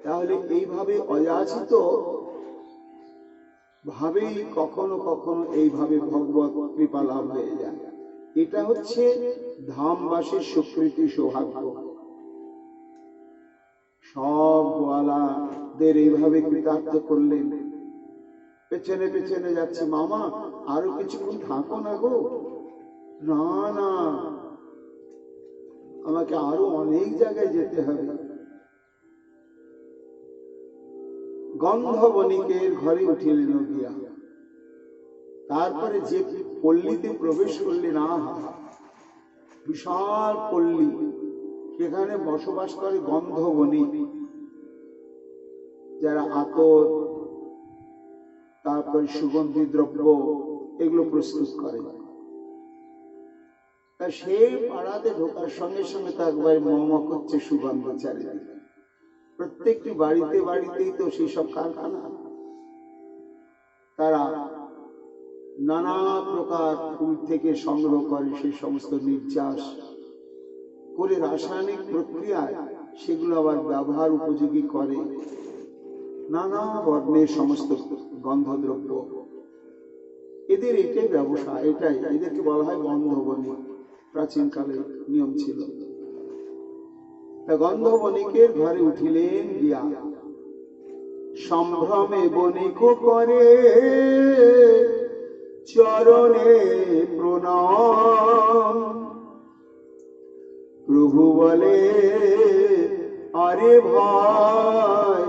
তাহলে এইভাবে অযাচিত ভাবেই কখনো কখনো এইভাবে ভগবত কৃপা লাভ হয়ে যায়। এটা হচ্ছে ধামবাসীর স্বীকৃতি, সৌভাগ্য। সব গোয়ালাদের এইভাবে কৃতার্থ করলেন। পেছনে পেছনে যাচ্ছে, মামা আরো কিছুক্ষণ থাকো না গো। না না, আমাকে আরো অনেক জায়গায় যেতে হবে। গন্ধ বণিকের ঘরে উঠিলেন গিয়া, তারপরে যে পল্লীতে প্রবেশ করলেন, বিশাল পল্লী, সেখানে বসবাস করে গন্ধ বণিক, যারা আতর, তারপরে সুগন্ধি দ্রব্য এগুলো প্রস্তুত করে। তা সেই পাড়াতে ঢোকার সঙ্গে সঙ্গে তো একবার মমক হচ্ছে সুগন্ধ চারিদিকে। প্রত্যেকটি বাড়িতে বাড়িতেই তো সেই সব কারখানা। তারা নানা প্রকার ফুল থেকে সংগ্রহ করে সেই সমস্ত নির্যাস করে রাসায়নিক প্রক্রিয়ায় সেগুলো আবার ব্যবহার উপযোগী করে। নানা বর্ণের সমস্ত গন্ধদ্রব্য, এদের এটাই ব্যবসা, এটাই এদেরকে বলা হয় গন্ধবণী। প্রাচীনকালে নিয়ম ছিল। গন্ধবণিকের ঘরে উঠিলেন গিয়া, সম্ভ্রমে বণিক করে চরণে প্রণাম। প্রভু বলে, আরে ভাই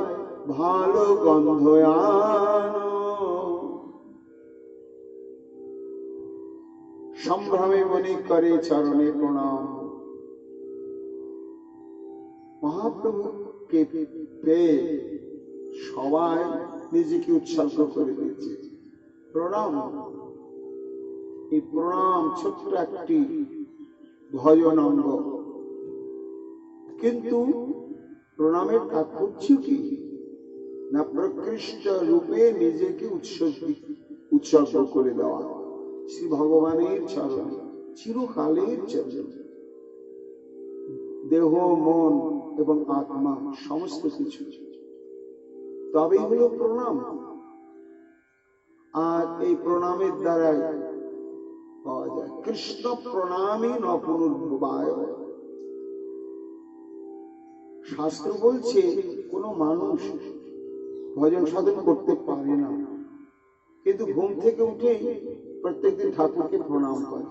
ভালো গন্ধ আনো। সম্ভ্রমে বণিক করে চরণে প্রণাম। মহাপ্রভুকে পেয়ে সবাই নিজেকে উৎসর্গ করে দিয়েছে। প্রণাম, এই প্রণাম ছোট্ট একটি ভজন অঙ্গ, কিন্তু প্রণামের তাৎপর্য কি না, প্রকৃষ্ট রূপে নিজেকে উৎসর্গ করে দেওয়া শ্রী ভগবানের চরণ, চিরকালের চরণ। দেহ, মন এবং আত্মা সমস্ত কিছু, তবেই হলো প্রণাম। আর এই প্রণামের দ্বারাই পাওয়া যায় কৃষ্ণ প্রণামী ন পুনর্ভবায়। শাস্ত্র বলছে কোন মানুষ ভজন সাধন করতে পারে না, কিন্তু ঘুম থেকে উঠে প্রত্যেকদিন ঠাকুরকে প্রণাম করে।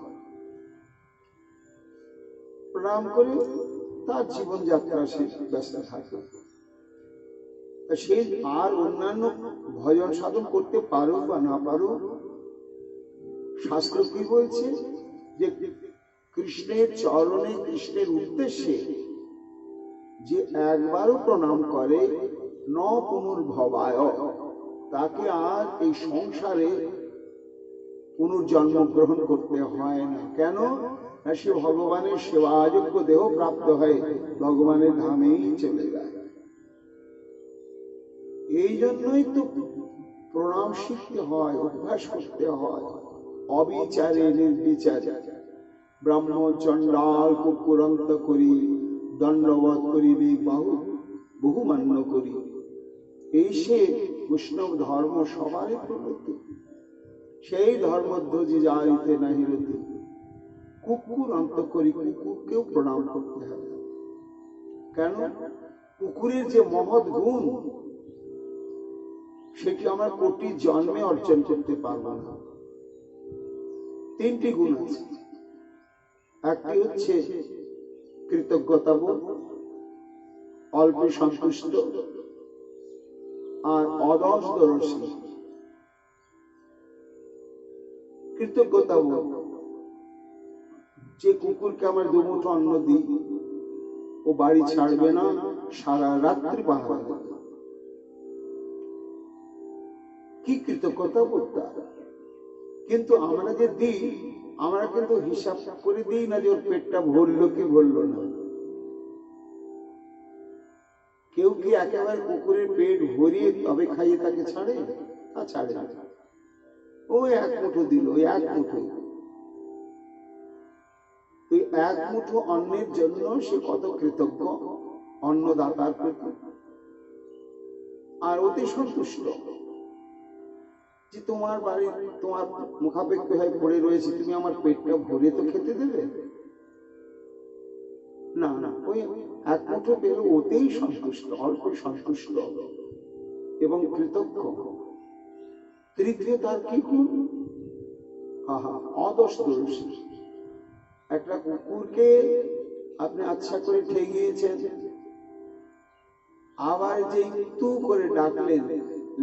প্রণাম করে তার জীবনযাত্রা সে ব্যস্ত থাকে। সে আর অন্যান্য ভজন সাধন করতে পারো বা না পারো, শাস্ত্র কি বলছে যে কৃষ্ণের চরণে, কৃষ্ণের উদ্দেশ্যে যে একবারও প্রণাম করে ন পুনর্ভবায়, তাকে আর এই সংসারে পুনর্জন্ম গ্রহণ করতে হয় না। কেন? সে ভগবানের সেবাযোগ্য দেহ প্রাপ্ত হয়ে ভগবানের ধামেই চলে যায়। এই জন্যই তো প্রণাম শিখতে হয়, অভ্যাস করতে হয়। অবিচারে নির্বিচারে ব্রাহ্ম চণ্ডাল কুকুরন্ত করি, দণ্ডবধ করিবে বহু মান্য করি। এই সে বৈষ্ণব ধর্ম সবারই প্রবৃত্তি। সেই ধর্মধ্বজি যাইতে নাহি রতি, কুকুর অন্ত করি, কুকুরকেও প্রণাম করতে হবে। কেন? কুকুরের যে মহৎ গুণ, সেটি আমরা কোটি জন্মে অর্জন করতে পারবো না। তিনটি গুণ আছে। একটি হচ্ছে কৃতজ্ঞতাবোধ, অল্পে সন্তুষ্ট, আর অদর্শদর্শী। কৃতজ্ঞতাবোধ, যে কুকুরকে আমরা দুমুঠো অন্ন দিই, ও বাড়ি ছাড়বে না, সারা রাত্রি পাহারা দেবে। কি কৃতজ্ঞতাবোধ তার। কিন্তু আমরা যে দিই, আমরা কিন্তু হিসাব করে দিই না যে ওর পেটটা ভরলো কি ভরলো না। কেউ কি একেবারে কুকুরের পেট ভরিয়ে তবে খাইয়ে তাকে ছাড়ে? তা ছাড়ে না। ওই এক মুঠো দিল, ওই এক মুঠো, ওই এক মুঠো অন্নের জন্য সে কত কৃতজ্ঞ অন্নদাতার প্রতি, আর অতি সন্তুষ্ট যে তোমার বাড়ি তোমার মুখাপেক্ষি হয়ে পড়ে রয়েছে, তুমি আমার পেটটা ভরে তো খেতে দেবে না। না, ওই এক মুঠো পেল ওতেই সন্তুষ্ট, অল্প সন্তুষ্ট এবং কৃতজ্ঞ। তৃতীয় তার কি গুণ? অদোষ দোষী। একটা কুকুরকে আপনি আচ্ছা করে ঠেকিয়েছেন, আবার যে তু করে ডাকলেন,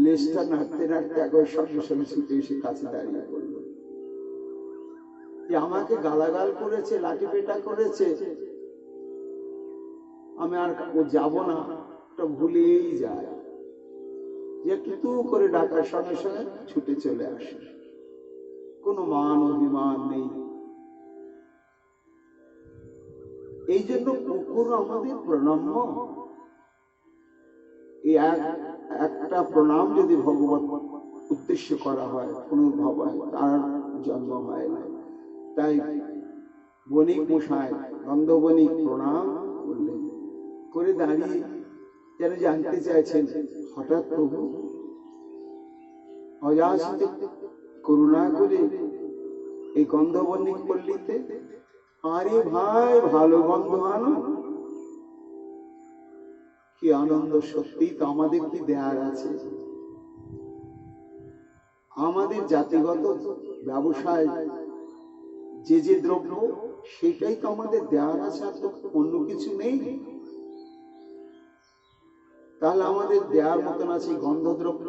লেজটা নাড়তে নাড়তে একবার সঙ্গে সঙ্গে ছুটে এসে কাছে দাঁড়িয়ে পড়লো। যে আমাকে গালাগাল করেছে, লাঠি পেটা করেছে, আমি আর যাব না, ওটা ভুলেই যায়। যে তু করে ডাকার সঙ্গে সঙ্গে ছুটে চলে আসে, কোনো মান অভিমান নেই। এই জন্য কুকুর আমাদের প্রণম্য। এই একটা প্রণাম যদি ভগবত উদ্দেশ্য করা হয়, পুনর্ভব হয়, তার জন্ম হয় না। তাই বণিক মশাই গন্ধবণিক প্রণাম করলেন, করে দাঁড়িয়ে যেন জানতে চাইছেন, হঠাৎ প্রভু অযাচিত করুণা করে এই গন্ধবণিক পল্লীতে, আরে ভাই ভালো গন্ধ আনো। কি আনন্দ! সত্যি তো আমাদের কি দেয়ার আছে? আমাদের জাতিগত ব্যবসায় যে যে দ্রব্য, সেটাই তো আমাদের দেয়ার আছে, আর তো অন্য কিছু নেই। তাহলে আমাদের দেয়ার মতন আছে গন্ধদ্রব্য,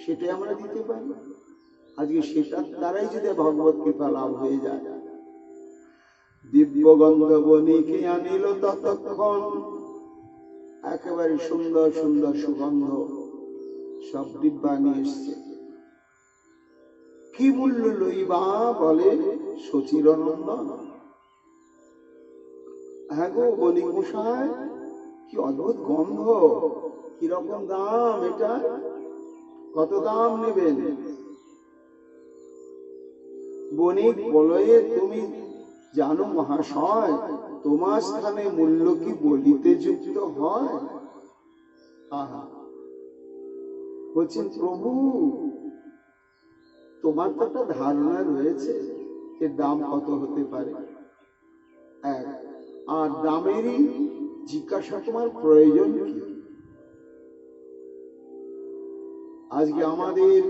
সেটাই আমরা দিতে পারি। আজকে সেটার দ্বারাই যদি ভগবত কৃপা লাভ হয়ে যায়। দিব্য গন্ধবণিকে আনিল ততক্ষণ, একেবারে সুন্দর সুন্দর সুগন্ধ সব ডিব্বা নিয়ে এসছে। কি মূল্য লইবা বলে সচিরনন্দন। হ্যাঁ গো বণিক মশাই, কি অদ্ভুত গন্ধ, কিরকম দাম এটা, কত দাম নেবেন? বণিক বলে, তুমি জানো মহাশয়, তোমার স্থানে মূল্য কি বলিতে যুক্ত হয়? আহা, বলছেন প্রভু, তোমার তো একটা ধারণা রয়েছে এর দাম কত হতে পারে, আর দামেরই জিজ্ঞাসা তোমার প্রয়োজন কি? আজকে আমাদের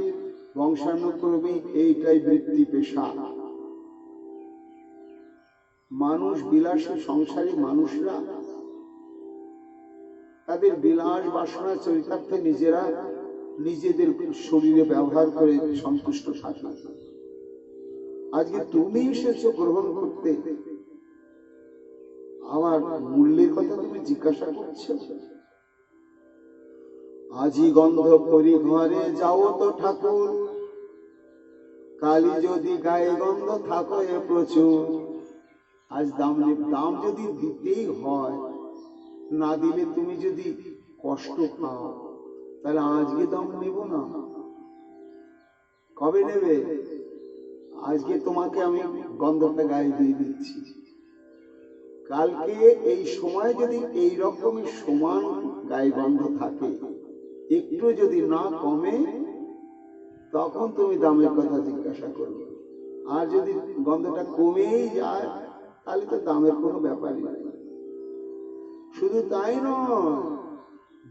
বংশানুক্রমিক এইটাই বৃত্তি, পেশা। মানুষ বিলাসী সংসারী মানুষরা তাদের বিলাস বাসনা চরিতার্থে নিজেরা নিজেদের শরীরে ব্যবহার করে সন্তুষ্ট থাকে। আজকে তুমি এসেছো গ্রহণ করতে, আমার মূল্যের কথা তুমি জিজ্ঞাসা করছো? আজি গন্ধ করি ঘরে যাও তো ঠাকুর, কালি যদি গায়ে গন্ধ থাকো এ প্রচুর। আজ দাম যদি দিতেই হয়, না দিলে তুমি যদি কষ্ট পাও, তাহলে আজকে দাম নেব না। কবে নেবে? আজকে তোমাকে আমি গন্ধটা গায়ে দিয়ে দিচ্ছি, কালকে এই সময় যদি এই রকমই সমান গায়ে গন্ধ থাকে, একটু যদি না কমে, তখন তুমি দামের কথা জিজ্ঞাসা করবে। আর যদি গন্ধটা কমেই যায়, তাহলে তো দামের কোনো ব্যাপারই নেই। শুধু তাই নয়,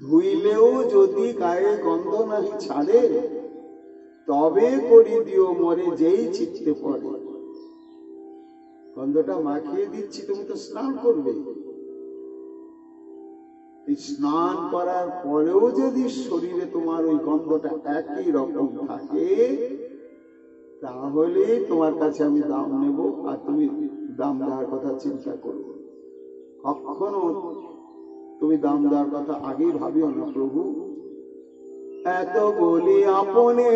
ধুইলেও যদি গায়ে গন্ধ নাহি ছাড়ে, তবে করি দিও মরে যেই চিত্তে পড়ে। গন্ধটা মাখিয়ে দিচ্ছি, তুমি তো স্নান করবে। স্নান করার পরেও যদি শরীরে তোমার ওই গন্ধটা একই রকম থাকে, তাহলে তোমার কাছে আমি দাম নেব, আর তুমি দাম দেওয়ার কথা চিন্তা করবে। কখনো তুমি দাম দেওয়ার কথা আগেই ভাবিও না। প্রভু এত বলি আপনে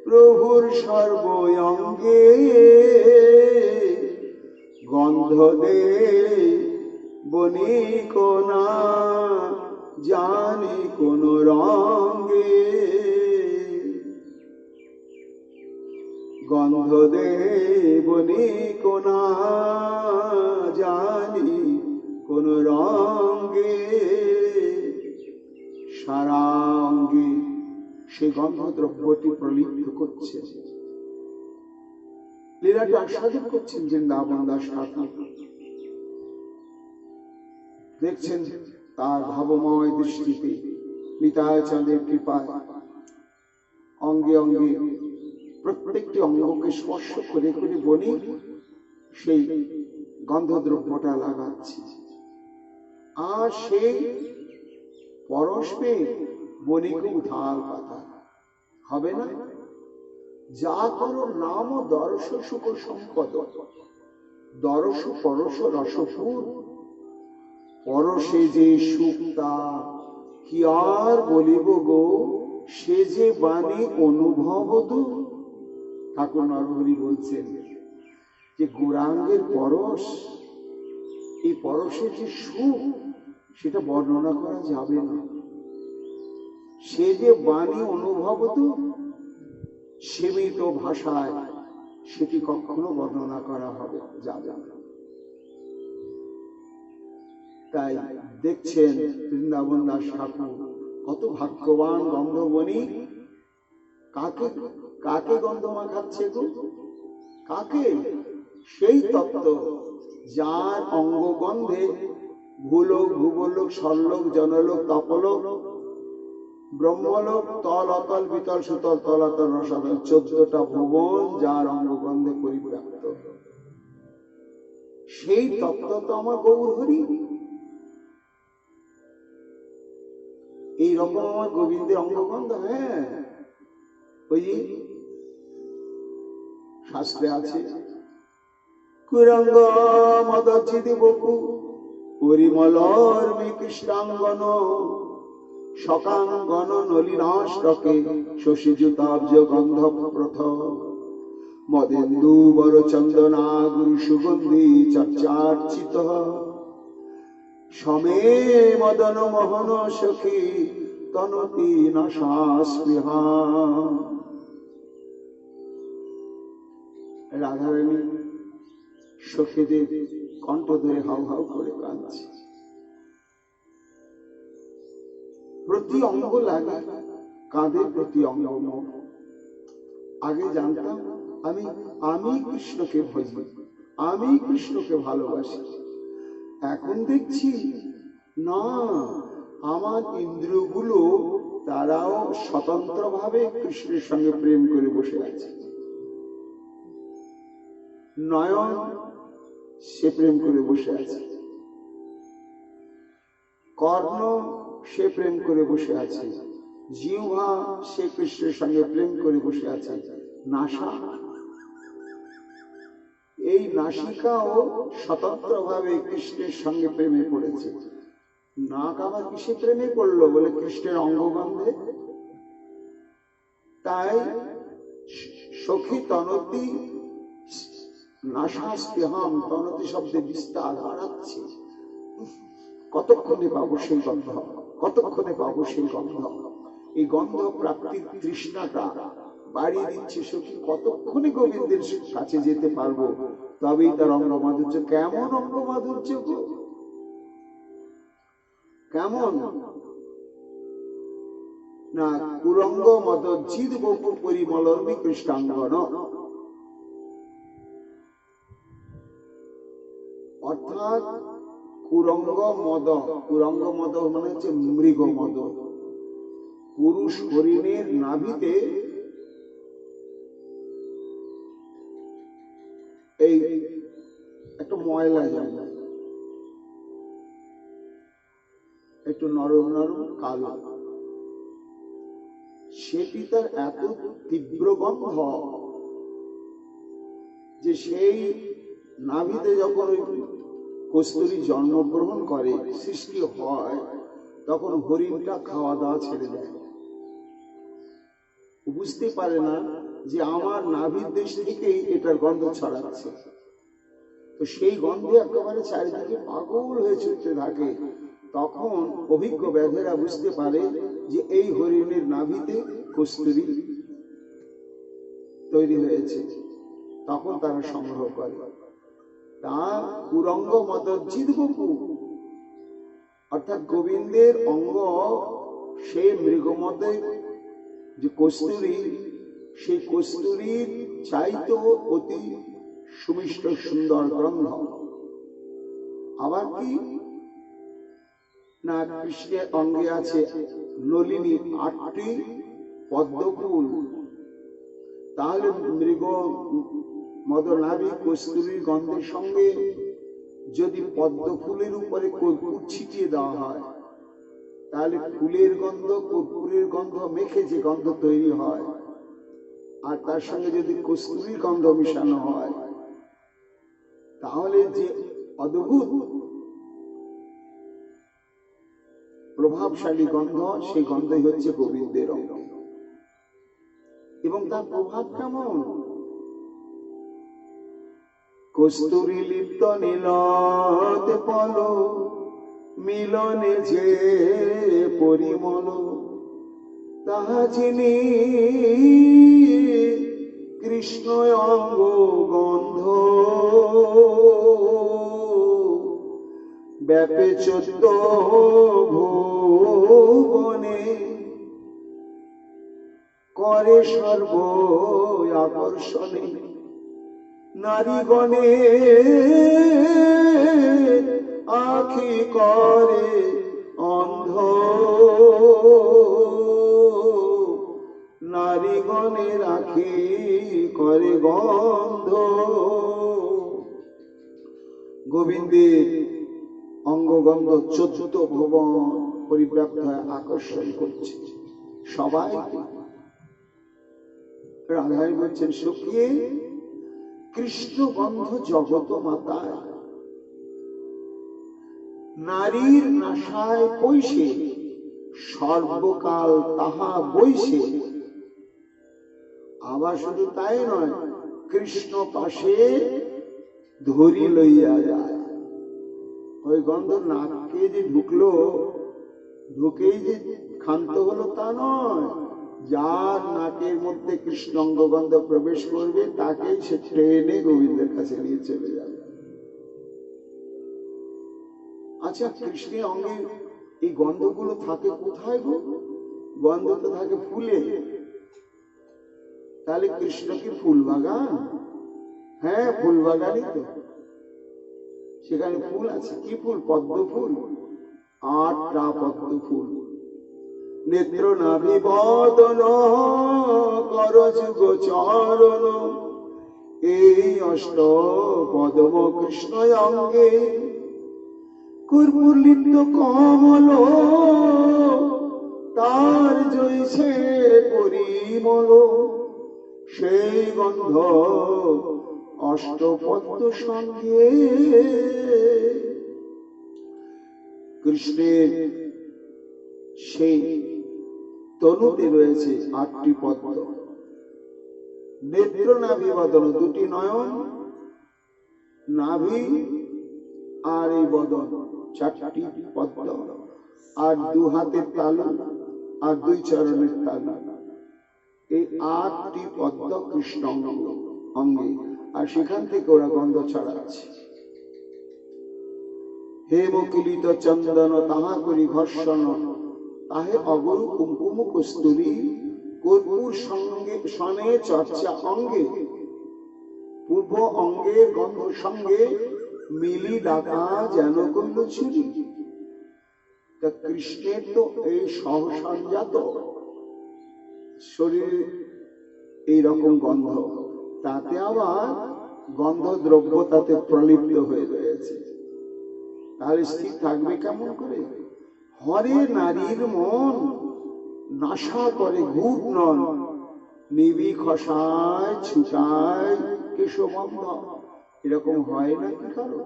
প্রভুর সর্বঙ্গে গন্ধ দে বণিক না জানি কোন রঙ্গে, গন্ধ দে বণিক না জানি কোন রঙ্গে, সারা অঙ্গে সেই গন্ধদ্রব্যটি প্রলিপ্ত করছে। লীলাটি আস্বাদন করছেন বৃন্দাবন দাস ঠাকুর। দেখছেন তার ভাবময় দৃষ্টিতে নিতাই চাঁদের কৃপায় অঙ্গে অঙ্গে প্রত্যেকটি অঙ্গকে স্পর্শ করে করে বনি সেই গন্ধদ্রব্যটা লাগাচ্ছে। আর সেই পরশ পেয়ে বণিকে উথাল পাতা হবে না। যা করো নাম দর্শ সুখ সম্পদ, দর্শ পরশ রসপুর, পরশে যে সুক্তা কি আর বলিব গো, সে যে বাণী অনুভব দু। ঠাকুর নরহরি বলছেন যে গৌরাঙ্গের পরশ, এই পরশের যে সুখ সেটা বর্ণনা করা যাবে না। সে যে বাণী অনুভব দু, সীমিত ভাষায় সেটি কখনো বর্ণনা করা হবে যাবে না। তাই দেখছেন বৃন্দাবন দাস ঠাকুর কত ভাগ্যবান গন্ধবনী। কাকে কাকে গন্ধ মাখাচ্ছে গো? কাকে? সেই তত্ত্ব যার অঙ্গগন্ধে ভূলোক ভূগোলোক স্বর্লোক জনলোক তপলোক ব্রহ্মলোক তল অতল বিতল সুতল তলাতল রসাতল 14টা ভুবন যার অঙ্গগন্ধে পরিব্যাপ্ত, সেই তত্ত্ব তো আমার গৌর হরি। এইরকম আমার গোবিন্দের অঙ্গগন্ধ। হ্যাঁ, ওই শাস্ত্রে আছে কুরঙ্গ মদচিদি বপু পরিমলর্মি কৃষ্ণাঙ্গন সকাঙ্গন নলিনাষ্টকে শশীযুতাব্জ গন্ধ প্রথ মদেন্দু বর চন্দনা গুরু সুগন্ধি চর্চার্চিত সমে মদন মোহন সখী তনতি নাশাস্পৃহা। রাধারানী সখীদের কণ্ঠ ধরে হাউ হাউ করে কাঁদছে। প্রতি অঙ্গ লাগে কাঁধের প্রতি অঙ্গ। আগে জানতাম আমি কৃষ্ণকে ভজি, আমি কৃষ্ণকে ভালোবাসি। এখন দেখছি না, আমার ইন্দ্রিয়গুলো তারাও স্বতন্ত্রভাবে কৃষ্ণের সঙ্গে প্রেম করে বসে আছে। নয়ন সে প্রেম করে বসে আছে, কর্ণ সে প্রেম করে বসে আছে, জিহ্বা সে কৃষ্ণের সঙ্গে প্রেম করে বসে আছে, নাসা এই নাসিকাও স্বতন্ত্রভাবে কৃষ্ণের সঙ্গে প্রেমে পড়েছে। নাক আবার কিসে প্রেমে পড়লো বলে কৃষ্ণের অঙ্গগন্ধে। তাই সখী তনতি নাশাস্পৃহাম, তনতি শব্দে বিস্তার বাড়াচ্ছে। কতক্ষণে পাবো সেই গন্ধ, কতক্ষণে পাবো সেই গন্ধ। এই গন্ধ প্রাপ্তির তৃষ্ণাটা বাড়িয়ে দিচ্ছে সখী। কতক্ষণে গোবিন্দের কাছে যেতে পারবো, তবেই তার অঙ্গ মাধুর্য। কেমন অঙ্গ মাধুর্য গো, কেমন না। কুরঙ্গ মদ জিদ বপু পরিমলর্মি কৃষ্ণাঙ্গন, অর্থাৎ কুরঙ্গ মদ, কুরঙ্গ মদ মানে হচ্ছে মৃগ মদ। পুরুষ হরিণের নাভিতে এই একটা ময়লা জায়গা, একটু নরম নরম কালো, সেটি তার এত তীব্র গন্ধ যে সেই নাভিতে যখন ওই কস্তুরী জন্মগ্রহণ করে, সৃষ্টি হয়, তখন হরিণটা খাওয়া দাওয়া ছেড়ে দেয়। বুঝতে পারে না যে আমার নাভির দেশ থেকেই এটার গন্ধ ছড়াচ্ছে। তো সেই গন্ধে একেবারে চারিদিকে পাগল হয়ে ছুটতে থাকে। তখন অভিজ্ঞ ব্যাধেরা বুঝতে পারে যে এই হরিণের নাভিতে কস্তুরী তৈরি হয়েছে। তখন তারা সংগ্রহ করে। তা কুরঙ্গ মদজ্জিত বপু, অর্থাৎ গোবিন্দের অঙ্গ সে মৃগমদের যে কস্তুরী, সেই কস্তুরীর চাইতো অতি সুমিষ্ট সুন্দর গন্ধ। আবার কি না, কৃষ্ণের অঙ্গে আছে নলিনী 8টি পদ্মফুল। তাহলে মৃগ মদনাভি কস্তুরীর গন্ধের সঙ্গে যদি পদ্ম ফুলের উপরে কর্পূর ছিটিয়ে দেওয়া হয়, তাহলে ফুলের গন্ধ কর্পূরের গন্ধ মেখে যে গন্ধ তৈরি হয়, আর তার সঙ্গে যদি কস্তুরীর গন্ধ মিশানো হয়, তাহলে যে অদ্ভুত প্রভাবশালী গন্ধ, সেই গন্ধই হচ্ছে গোবিন্দের অঙ্গ। এবং তার প্রভাব কেমন? কস্তুরী লিপ্ত নীলত পল, মিলনে যে পরিমল, তাহা চিনি কৃষ্ণ অঙ্গ গন্ধ, ব্যাপে 14 ভুবনে, করে সর্ব আকর্ষণে, নারীগণে আখি করে অন্ধ, নারীগণের আখি করে গন্ধ। গোবিন্দের অঙ্গগন্ধ 14 ভুবন পরিব্যাপ্ত হয়ে আকর্ষণ করছে সবাই। রাধাই বলছেন, সখিয়ে কৃষ্ণ গন্ধ জগত মাতায়, নারীর নাশায় পৈশে, সর্বকাল তাহা বৈশে। আবার শুধু তাই নয়, কৃষ্ণ পাশে ধরি লইয়া যায়। ওই গন্ধ নাককে যে ঢুকলো, ঢুকেই যে ক্ষান্ত হলো তা নয়। যার নাকের মধ্যে কৃষ্ণাঙ্গ গন্ধ প্রবেশ করবে, তাকেই সে ট্রেনে গোবিন্দের কাছে নিয়ে চলে যাবে। আচ্ছা, কৃষ্ণের অঙ্গে এই গন্ধগুলো থাকে কোথায় গো? গন্ধ তো থাকে ফুলে। তাহলে কৃষ্ণ কি ফুল বাগান? হ্যাঁ, ফুল বাগানই তো। সেখানে ফুল আছে। কি ফুল? পদ্ম ফুল। 8টা পদ্ম ফুল। নেত্র নাভি বদন কর যুগ চরণ, এই 8 পদ্ম কৃষ্ণ অঙ্গে, কর্পূরলিপ্ত কমল, তার জয়ছে পরিমল, সেই গন্ধ 8 পদ্ম সঙ্গে। কৃষ্ণের সেই তনুতে রয়েছে 8টি পদ্ম। নেত্র নাভি বদন, 2টি নয়ন, নাভি আর এই বদন, 4টি পদ্ম, আর 2 হাতের তালু আর 2 চরণের তালু। এই 8টি পদ্ম কৃষ্ণ অঙ্গে, আর সেখান থেকে ওরা গন্ধ ছড়াচ্ছে। হেমকিলিত চন্দন তাহা করি ঘর্ষণ, তাহে অগরু কুমকুম কস্তুরী, কর্পূর সঙ্গে সনে চর্চা অঙ্গে, পূর্ব অঙ্গের গন্ধ সঙ্গে মিলি ডাকা যেন কইল চুরি। তা কৃষ্ণের তো এই সহসঞ্জাত শরীর এইরকম গন্ধ, তাতে আবার গন্ধ দ্রব্য তাতে প্রলিপ্ত হয়ে রয়েছে। তাহলে স্থির থাকবে কেমন করে? হরে নারীর মন নাশা করে ঘূর্ণন, নিবি খসায় ছুটায় কেশবন্ধ। এরকম হয় না কি কারো?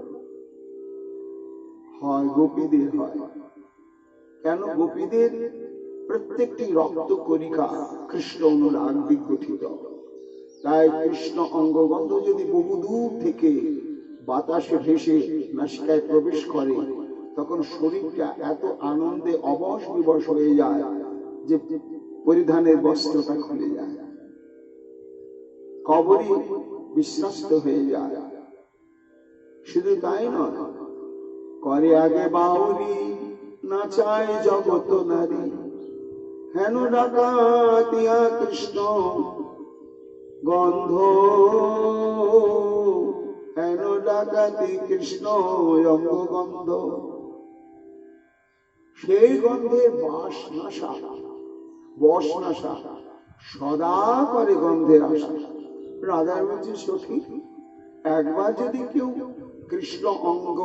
হয়, গোপীদের হয়। কেন? গোপীদের প্রত্যেকটি রক্ত কণিকা কৃষ্ণ অনুরাগ গঠিত। তাই কৃষ্ণ অঙ্গগন্ধ যদি বহু দূর থেকে বাতাসে ভেসে নাসিকায় প্রবেশ করে, তখন শরীরটা এত আনন্দে অবশ বিবশ হয়ে যায় যে পরিধানের বস্ত্রটা খুলে যায়, কবরই বিশ্বস্ত হয়ে যায়। শুধু তাই নয়, করে আগে বাউরি নাচায় জগত নারী, হেন ডাকাতিয়া কৃষ্ণ গন্ধ, হেন ডাকাতি কৃষ্ণ অঙ্গগন্ধ। সেই গন্ধের বসনাশা সদা করে গন্ধের আশা। রাধার বলছে, সখী, একবার যদি কেউ কৃষ্ণ অঙ্গ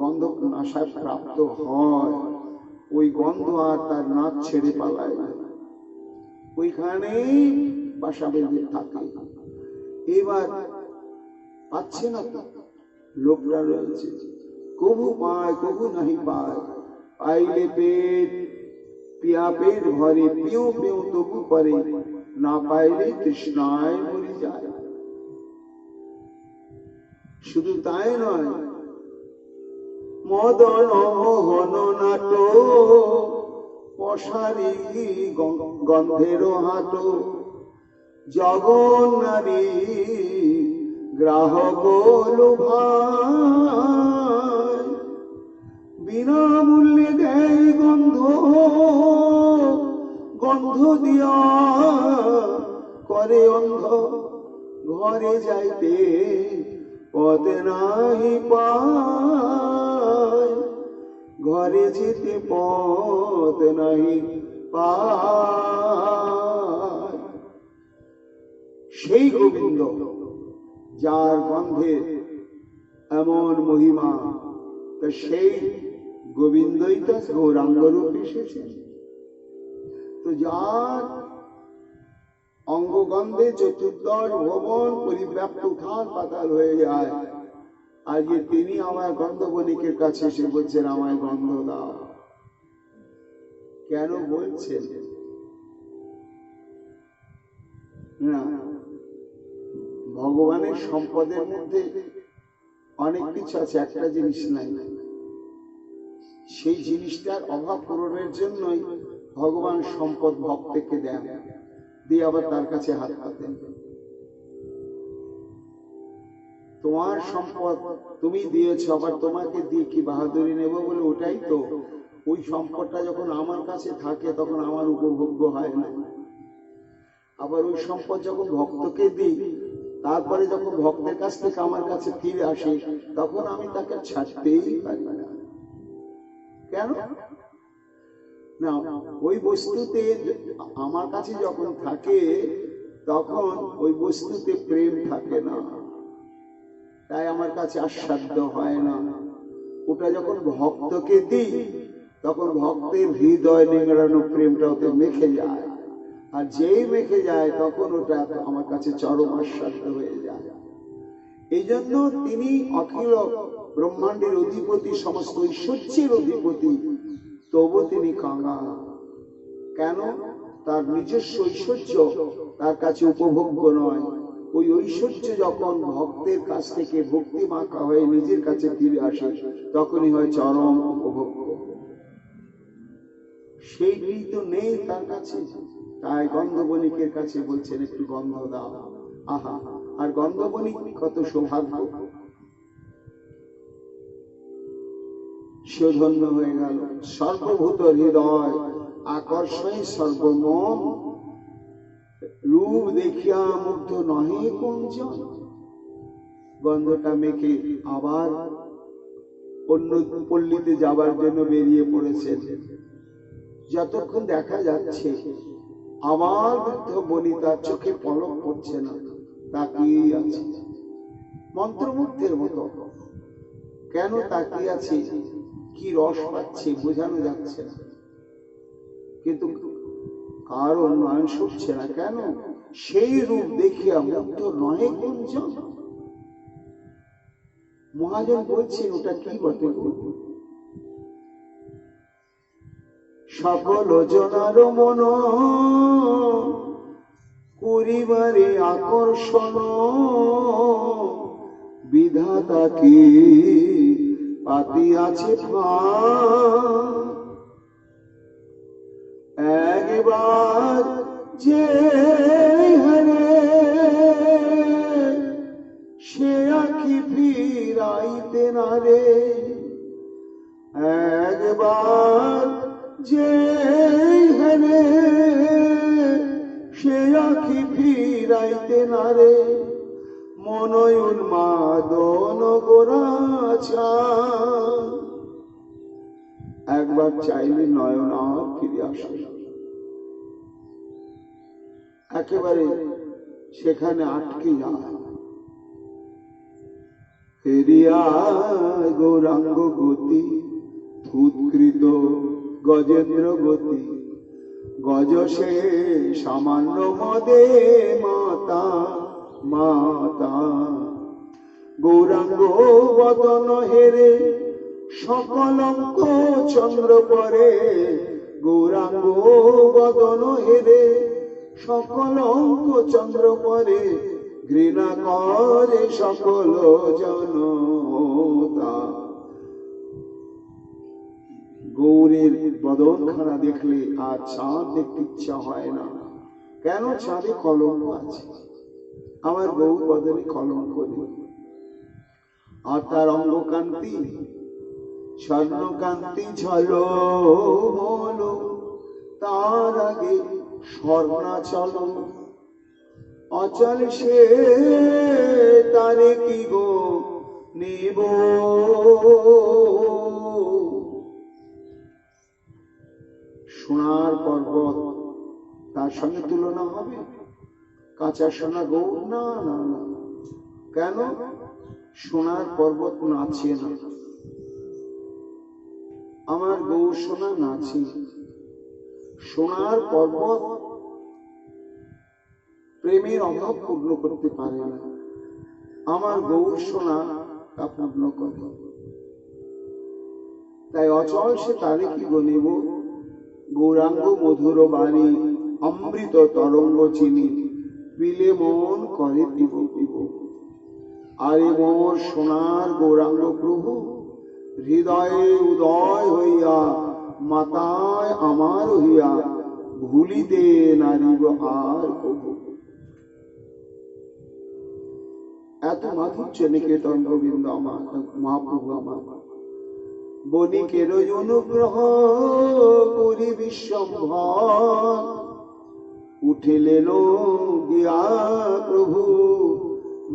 গন্ধ নাশায় প্রাপ্ত হয়, ওই গন্ধ আর তার নাক ছেড়ে পালায় না, ওইখানেই বাসা বেঁধে থাকে। এবার পাচ্ছে না তো, লোকরা রয়েছে, কবু পায় কবু নাহি পায়, পাইলে পেট পিয়া পেট ভরে, পিউ পিউ তবু করে, না পাইলে তৃষ্ণায় মরে যায়। শুধু তাই নয়, মদন মোহন নাট পশারি গন্ধের হাট, জগন্নারী গ্রাহক লোভায়, বিনামূল্যে দেয় গন্ধ, গন্ধ দিয়া করে অন্ধ, ঘরে যাইতে পথ নাই পায়, ঘরে যেতে পথ নাই পায়। সেই গোবিন্দ, যার গন্ধের এমন মহিমা, তো সেই গোবিন্দই তো গৌরাঙ্গ রূপ এসেছেন। তো যার অঙ্গগন্ধে চতুর্দশ ভুবন পরিব্যাপ্ত উথাল পাতাল হয়ে যায়, আজকে তিনি আমার গন্ধবণিকের কাছে এসে বলছেন, আমায় গন্ধ দাও। কেন বলছেন? না, ভগবানের সম্পদের মধ্যে অনেক কিছু আছে, একটা জিনিস নাই। সেই জিনিসটার অভাব পূরণের জন্যই ভগবান সম্পদ ভক্তকে দেন, দিয়ে আবার তার কাছে হাত পাতেন। তোমার সম্পদ তুমি দিয়েছ, আবার তোমাকে দিয়ে কি বাহাদুরি নেব বলে? ওটাই তো, ওই সম্পদটা যখন আমার কাছে থাকে তখন আমার উপভোগ্য হয় না। আবার ওই সম্পদ যখন ভক্তকে দিই, তারপরে যখন ভক্তের কাছ থেকে আমার কাছে ফিরে আসে, তখন আমি তাকে ছাড়তেই পারি না। কেন না? ওই বস্তুতে আমার কাছে যখন থাকে, তখন ওই বস্তুতে প্রেম থাকে না, তাই আমার কাছে আস্বাদ্য হয় না। ওটা যখন ভক্তকে দিই, তখন ভক্তের হৃদয় নিংড়ানো প্রেমটা ওতে মেখে যায়, আর যেই মেখে যায় তখন ওটা আমার কাছে চরম আস্বাদ্য হয়ে যায়। এই জন্য তিনি অখিল ব্রহ্মাণ্ডের অধিপতি, সমস্ত ঐশ্বর্যের অধিপতি, তবু তিনি কাঙাল। কেন? তার নিজস্ব ঐশ্বর্য তার কাছে উপভোগ্য নয়। ওই ঐশ্বর্য যখন ভক্তের কাছ থেকে ভক্তি মাখা হয়ে নিজের কাছে ফিরে আসে, তখনই হয় চরম উপভোগ্য। সেইটি তো নেই তার কাছে, তাই গন্ধবণিকের কাছে বলছেন, একটু গন্ধ দাও। আহা, আর গন্ধবণিক কত সৌভাগ্য, সে ধন্য হয়ে গেল। সর্বভূত হৃদয় আকর্ষণ সর্বমন, রূপ দেখিয়া মুগ্ধ নহে কোনজন। গন্ধটা মেখে আবার অন্য পল্লীতে যাবার জন্য বেরিয়ে পড়েছে। যতক্ষণ দেখা যাচ্ছে আমার বৃদ্ধ বনিতার চোখে পলক পড়ছে না, তাকিয়ে আছে মন্ত্রমুগ্ধের মতো। কেন তাকিয়ে আছে? কি রস পাচ্ছে বোঝানো যাচ্ছে না, কিন্তু কারো নয়ন শুকছে না। কেন? সেই রূপ দেখিয়া মুগ্ধ নহে কোনজন। মহাজন বলছেন, ওটা কি বটে? সকল জনার মন করিবারে আকর্ষণ বিধাতাকে পাতিয়াছে একবার যে হারে সে আখি ফিরাইতে না রে, একবার যে হারে সে আখি ফিরাইতে না রে, মনয় উন্মাদন গোরাছা। একবার চাইলে নয়ন আর ফিরে আসে, একেবারে সেখানে আটকে যায়। ফেরিয়া গৌরাঙ্গ গতি উৎকৃত গজেন্দ্র গতি, গজ সে সামান্য মদে মাতা মাতা। গৌরাঙ্গ বদন হেরে সকল অঙ্ক চন্দ্র পরে, গৌরাঙ্গ বদন হেরে সকল অঙ্ক চন্দ্র পরে, ঘৃণা করে সকল জনতা। গৌরের বদনখানা দেখলে আর চাঁদ দেখতে ইচ্ছা হয় না। কেন? চাঁদে কলঙ্ক আছে, আমার গৌর বদনে কলঙ্ক নেই। আর তার অঙ্গকান্তি স্বর্ণকান্তি ঝলমল, তার আগে স্বর্ণাচল অচল সে তারে কি গো নিব। সোনার পর্বত তার সঙ্গে তুলনা হবে? কাঁচা সোনা গৌর? না না না। কেন? সোনার পর্বত নাচে না, আমার গৌর সোনা নাচে। সোনার পর্বত প্রেমের অভাব পূর্ণ করতে পারে না, আমার গৌর সোনা তা পূর্ণ করে। তাই অচল সে তারে কি গনিব, গৌরাঙ্গ মধুর বাণী অমৃত তরঙ্গ চিনি, পিলে মন করে পিব পিব। আরে মোর সোনার গৌরাঙ্গ প্রভু, হৃদয়ে উদয় হইয়া মাতায় আমার হইয়া, ভুলিতে নারিব আর প্রভু। এত মাধুর্য নিকেতন গোবিন্দ আমার মহাপ্রভু আমার। বণিকের অনুগ্রহ করি বিশ্বম্ভর, উঠিলেন গিয়া প্রভু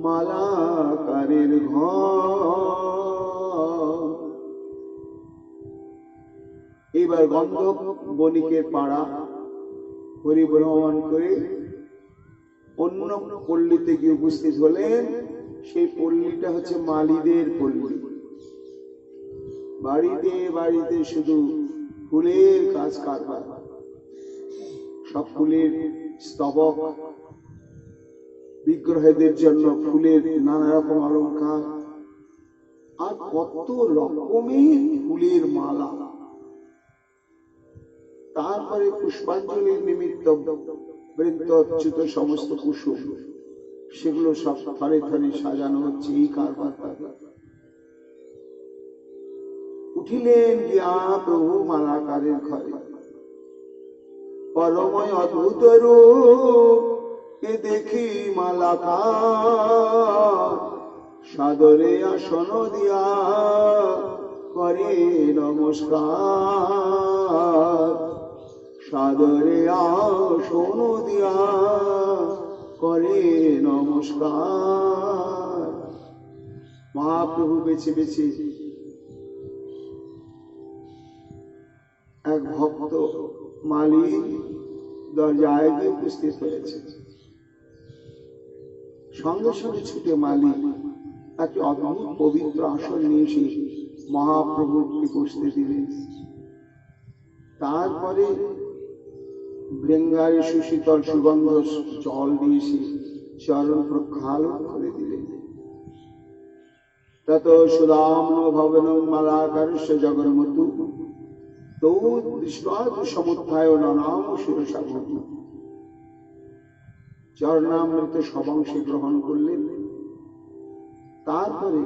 মালাকারের ঘর। এবার গন্ধব বণিকের পাড়া পরিভ্রমণ করে অন্য পল্লীতে গিয়ে উপস্থিত হলেন। সেই পল্লীটা হচ্ছে মালিদের পল্লী। বাড়িতে বাড়িতে শুধু ফুলের কাজ কারবার, সব ফুলের স্তবক, বিগ্রহদের জন্য ফুলের নানা রকম অলঙ্কার, আর কত রকমের ফুলের মালা। তারপরে পুষ্পাঞ্জলির নিমিত্ত বৃন্দচ্যুত সমস্ত কুসুম, সেগুলো সব থরে থরে সাজানো হচ্ছে। এই কারবার উঠিলেন গিয়া প্রভু মালাকারের ঘরে। পরময় অদ্ভুত রূপ এ দেখি মালাকার, সাদরে আসন দিয়া করে নমস্কার, সাদরে আসন দিয়া করে নমস্কার। মহাপ্রভু বেছে বেছে এক ভক্ত মালিক দরজায় গিয়ে উপস্থিত হয়েছে। সঙ্গে সঙ্গে ছুটে মালিক একটি অদ্ভুত পবিত্র আসন নিয়ে এসে মহাপ্রভুকে বসতে দিলেন। তারপরে বৃঙ্গারে সুশীতল সুগন্ধ জল দিয়ে এসে চরণ প্রক্ষালন করে দিলেন। তত সুদাম্ন ভবনং মালাকারস্য জগন্মতু তৌ দৃষ্টা সমুত্থায় নানাম শিরসা ভূমি। চরণামৃত সবংশে গ্রহণ করলেন। তারপরে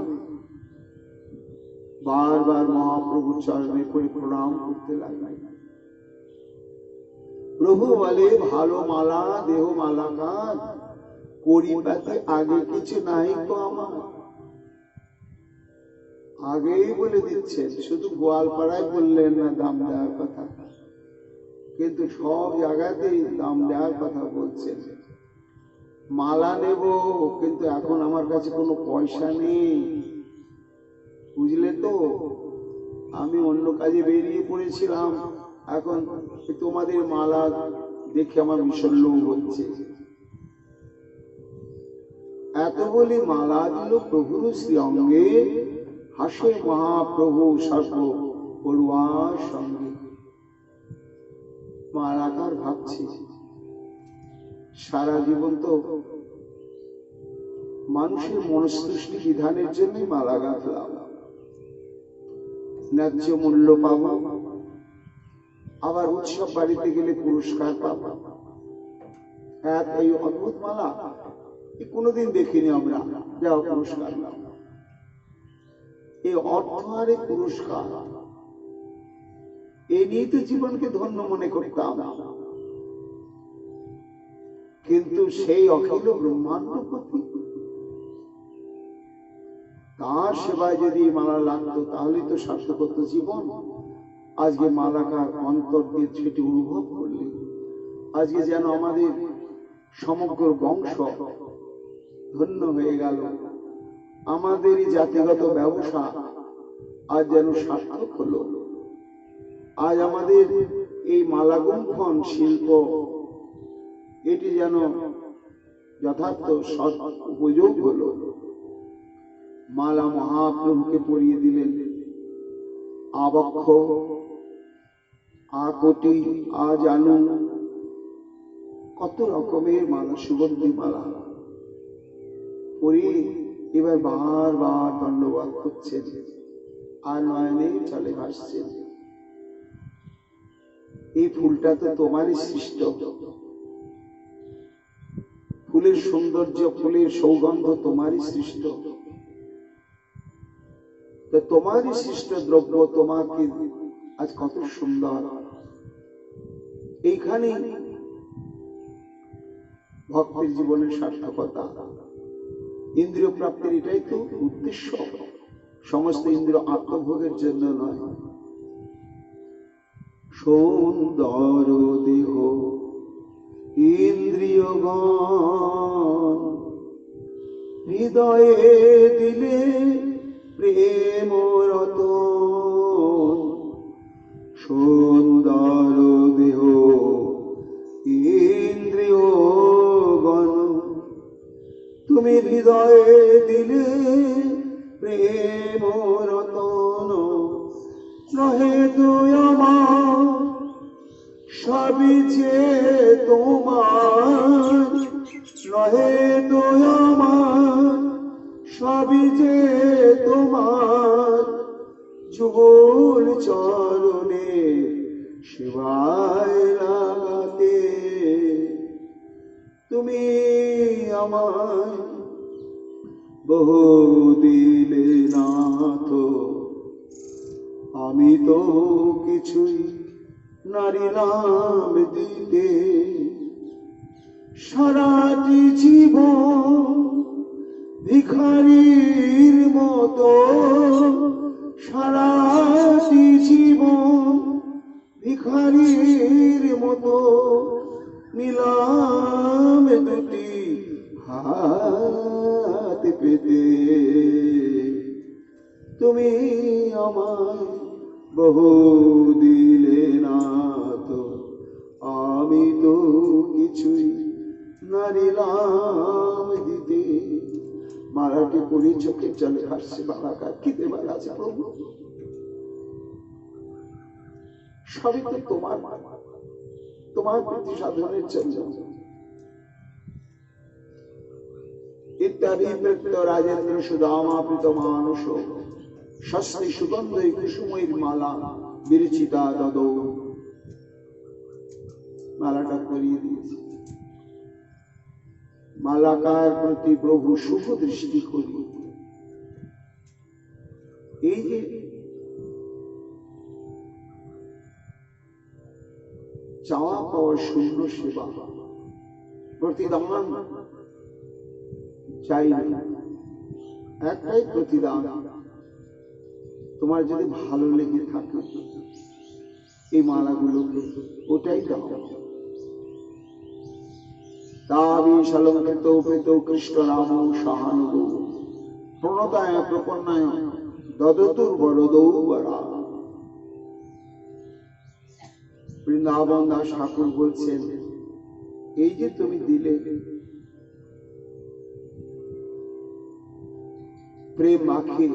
বারবার মহাপ্রভুর চরণে করে প্রণাম করতে লাগলেন। প্রভু বলে, ভালো মালা দেহ মালাকার করি পাতে আগে কিছু নাই তো আমার। আগেই বলে দিচ্ছেন, শুধু গোয়ালপাড়ায় বললেন না দাম দেওয়ার কথা, কিন্তু সব জায়গাতেই দাম দেওয়ার কথা বলছেন। মালা নেব, কিন্তু এখন আমার কাছে কোনো পয়সা নেই, বুঝলে তো। আমি অন্য কাজে বেরিয়ে পড়েছিলাম, এখন তোমাদের মালা দেখে আমার ভীষণ লোভ হচ্ছে। এত বলি মালা দিল প্রভুর শ্রী অঙ্গে, হাসে মহাপ্রভু সর্ব পড়ুয়ার সঙ্গে। মালাকার ভাবছি, সারা জীবন তো মানুষের মনস্তুষ্টি বিধানের জন্যই মালা গাঁথলাম, ন্যায্য মূল্য পাব, আবার উৎসব বাড়িতে গেলে পুরস্কার পাব। এই অদ্ভুত মালা কোনোদিন দেখিনি আমরা, যাও পুরস্কার নাও। এই অর্থ আর এই পুরস্কার, এই নিয়ে তো জীবনকে ধন্য মনে করতাম, কিন্তু সেই অখিল ব্রহ্মাণ্ডপতি তার সেবায় যদি মালা লাগতো তাহলে তো সার্থক হতো জীবন। আজকে মালাকার অন্তর দিয়ে সেটি অনুভব করলে আজকে যেন আমাদের সমগ্র বংশ ধন্য হয়ে গেল। আমাদের জাতিগত ব্যবসা আজ যেন সার্থক হলো। আজ আমাদের এই মালাগুম্ফন শিল্প এটি যেন যথার্থ সৎ উপযোগ হলো। মালা মহাপ্রভুকে পরিয়ে দিলেন। আবক্ষ, আকটি, আজানু, কত রকমের মালা, সুগন্ধি মালা পরিয়ে এবার বারবার দণ্ডবাদ করছেন আর নয়নে চলে ভাসছেন। এই ফুলটা তো তোমারই সৃষ্ট, ফুলের সৌন্দর্য, ফুলের সৌগন্ধ তোমারই সৃষ্ট, তোমারই সৃষ্ট দ্রব্য তোমাকে আজ কত সুন্দর। এইখানে ভক্তের জীবনের সার্থকতা, ইন্দ্রিয় প্রাপ্তির এটাই তো উদ্দেশ্য। সমস্ত ইন্দ্রিয় আত্মভোগের জন্য নয়। সুন্দর দেহ ইন্দ্রিয়গণ, হৃদয়ে দিলে প্রেম রতন। সুন্দর দেহ ইন্দ্রিয়গণ, তুমি হৃদয়ে দিলে প্রেম রতন। নহে তুই আমার সবই যে তোমার, নহে তুই আমার সবই যে তোমার। যুগল চরণে সেবায় লাগাতে তুমি আমায় বহু দিলে নাথ। আমি তো কিছুই নারিলাম দিতে, সারাটি জীবন ভিখারির মতো, সারাটি জীবন ভিখারির মতো। নিলাম দুটি হাত পেতে, তুমি আমায় বহু দিলে না তো। আমি তো কিছুই নারিলাম দিতে। মালাটি পরি চোখে চলে আসছে, বাবাকার কি দেবার আছে প্রভু? সবই তো তোমার, তোমার প্রতি সাধনের জন্য। ইত্যাদি প্রত্যয় রাজেন্দ্র সুদামা প্রীত মানুষ শস্ত্রী সুগন্ধই কুসুমের মালা বিরচিতা দদ। মালাটা করিয়ে দিয়েছে। মালাকার প্রতি প্রভু শুভ দৃষ্টি করি। এই যে চাওয়া পাওয়া শূন্য সেবা, প্রতিদান চাই না, একটাই প্রতিদান, তোমার যদি ভালো লেগে থাকে এই মালাগুলোকে ওটাই দাও। দাবি সালঙ্কিত উপেত কৃষ্ণ রাম সহানুগ প্রণতায় প্রপন্নায় দদতুর বরদৌ বরা। বৃন্দাবন দাস ঠাকুর বলছেন, এই যে তুমি দিলে, প্রেম মাখে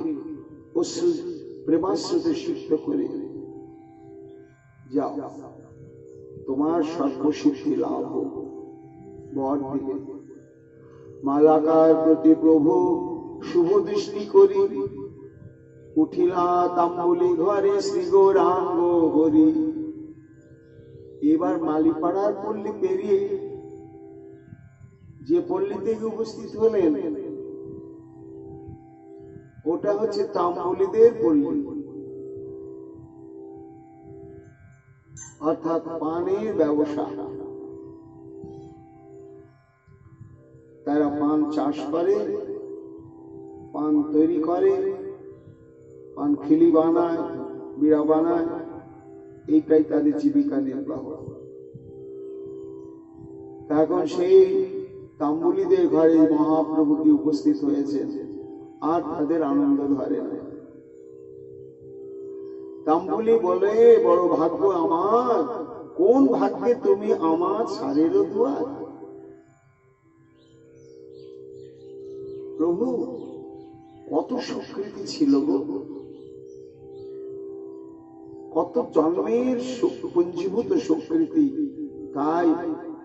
প্রেমাশ্রুতে সিদ্ধ করে যাও, তোমার সর্বসিদ্ধি লাভ হোক। বর দিলে মালাকার প্রতি প্রভু শুভ দৃষ্টি করি, উঠিলা তাম্বুলি ঘরে শ্রী গৌরাঙ্গ হরি। এবার মালিপাড়ার পল্লী পেরিয়ে যে পল্লীতে উপস্থিত হলেন ওটা হচ্ছে তাম্বুলিদের পল্লী, অর্থাৎ পানের ব্যবসা। তারা পান চাষ করে, পান তৈরি করে, পান খিলি বানায়, বিড়া বানায়, এইটাই তাদের জীবিকা নির্বাহ। এখন সেই তাম্বুলিদের ঘরে মহাপ্রভু কি উপস্থিত হয়েছেন, আর তাদের আনন্দ ধরে না। তাম্বুলি বলে, বড় ভাগ্য আমার, কোন ভাগ্যে তুমি আমার সারের দুয়ার। প্রভু কত সুকৃতি ছিল গো, কত জন্মের পুঞ্জীভূত সুকৃতি, তাই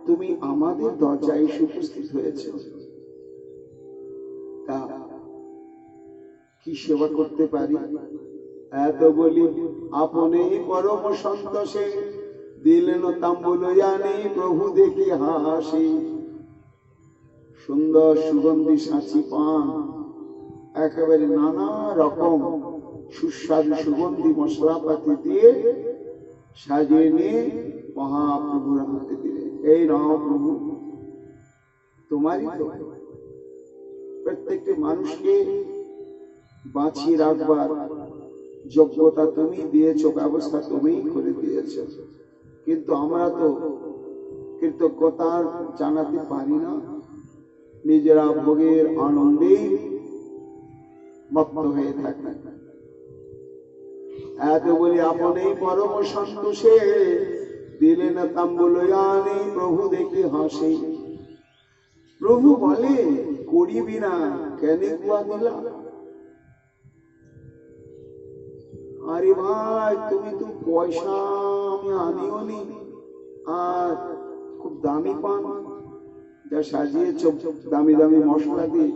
তুমি আমাদের দরজায় এসে উপস্থিত হয়েছ। তা কি সেবা করতে পারি? এত বলি আপনি পরম সন্তোষে দিলেন তাম্বুলয়ানি, প্রভু দেখি হাসি। সুন্দর সুগন্ধি সাঁচি পান, একেবারে নানা রকম সুস্বাদু সুগন্ধি মশলাপাতি দিয়ে সাজিয়ে নিয়ে মহাপ্রভুর হাতে দিলে। এই নাও প্রভু, তোমারই তো, প্রত্যেকটি মানুষকে বাঁচিয়ে রাখবার যোগ্যতা তুমি দিয়েছ, ব্যবস্থা তুমি করে দিয়েছ, কিন্তু আমরা তো কৃতজ্ঞতা জানাতে পারি না, নিজেরা ভোগের আনন্দে মত্ত হয়ে থাকে। এত বলি আপনি পরম সন্তোষে দিলেন তাম্বুলয়ানি, প্রভু দেখে হাসি। প্রভু বলে, করিবি না কেন কুয়া দিলা? আরে ভাই, তুমি তো পয়সা আমি আনিও নি, আর খুব দামি পান যা সাজিয়েছ দামি দামি মশলা দিয়ে,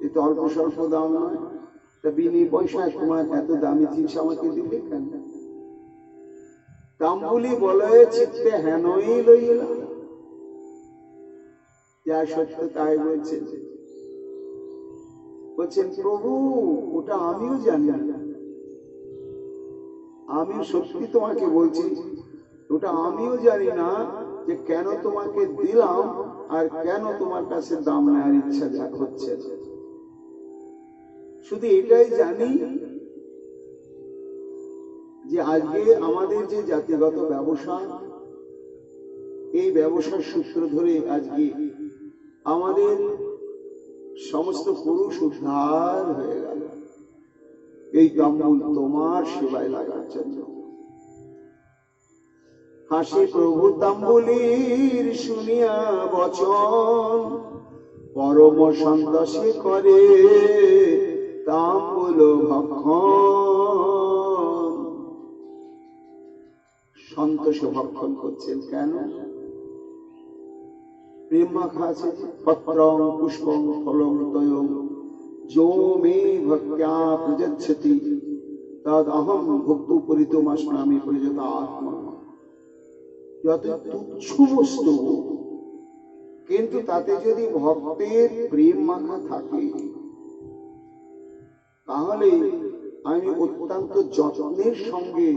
এ তো অল্প স্বল্প দাম নয়, তা বিনি পয়সায় তোমার এত দামি জিনিস আমাকে দিলে কেন? তাম্বুলি বলে, চিত্তে হেনই লইলা। যা সত্য তাই বলছেন। বলছেন, প্রভু ওটা আমিও জানি না, আমিও সত্যি তোমাকে বলছি, ওটা আমিও জানি না যে কেন তোমাকে দিলাম আর কেন তোমার কাছে দাম নেওয়ার ইচ্ছা হচ্ছে। শুধু এটাই জানি যে আজকে আমাদের যে জাতিগত ব্যবসা, এই ব্যবসার সূত্র ধরে আজকে আমাদের সমস্ত পুরুষ উদ্ধার হয়ে গেল এই তাম্বুল তোমার সেবায় লাগার জন্য। হাসি প্রভু তাম্বুলির শুনিয়া বচন, পরম সন্তোষে করে তাম্বুল ভক্ষণ। সন্তোষে ভক্ষণ করছেন কেন? প্রেম মাখা আছে, পত্রং পুষ্পং ফলং তয়ং যো মে ভক্ত্যা প্রযচ্ছতি তদ অহং ভুক্তোপরিতমাস্নামি প্রযত আত্মা। যত তুচ্ছ বস্তু কিন্তু তাতে যদি ভক্তের প্রেম মাখা থাকে তাহলে আমি অত্যন্ত যত্নের সঙ্গে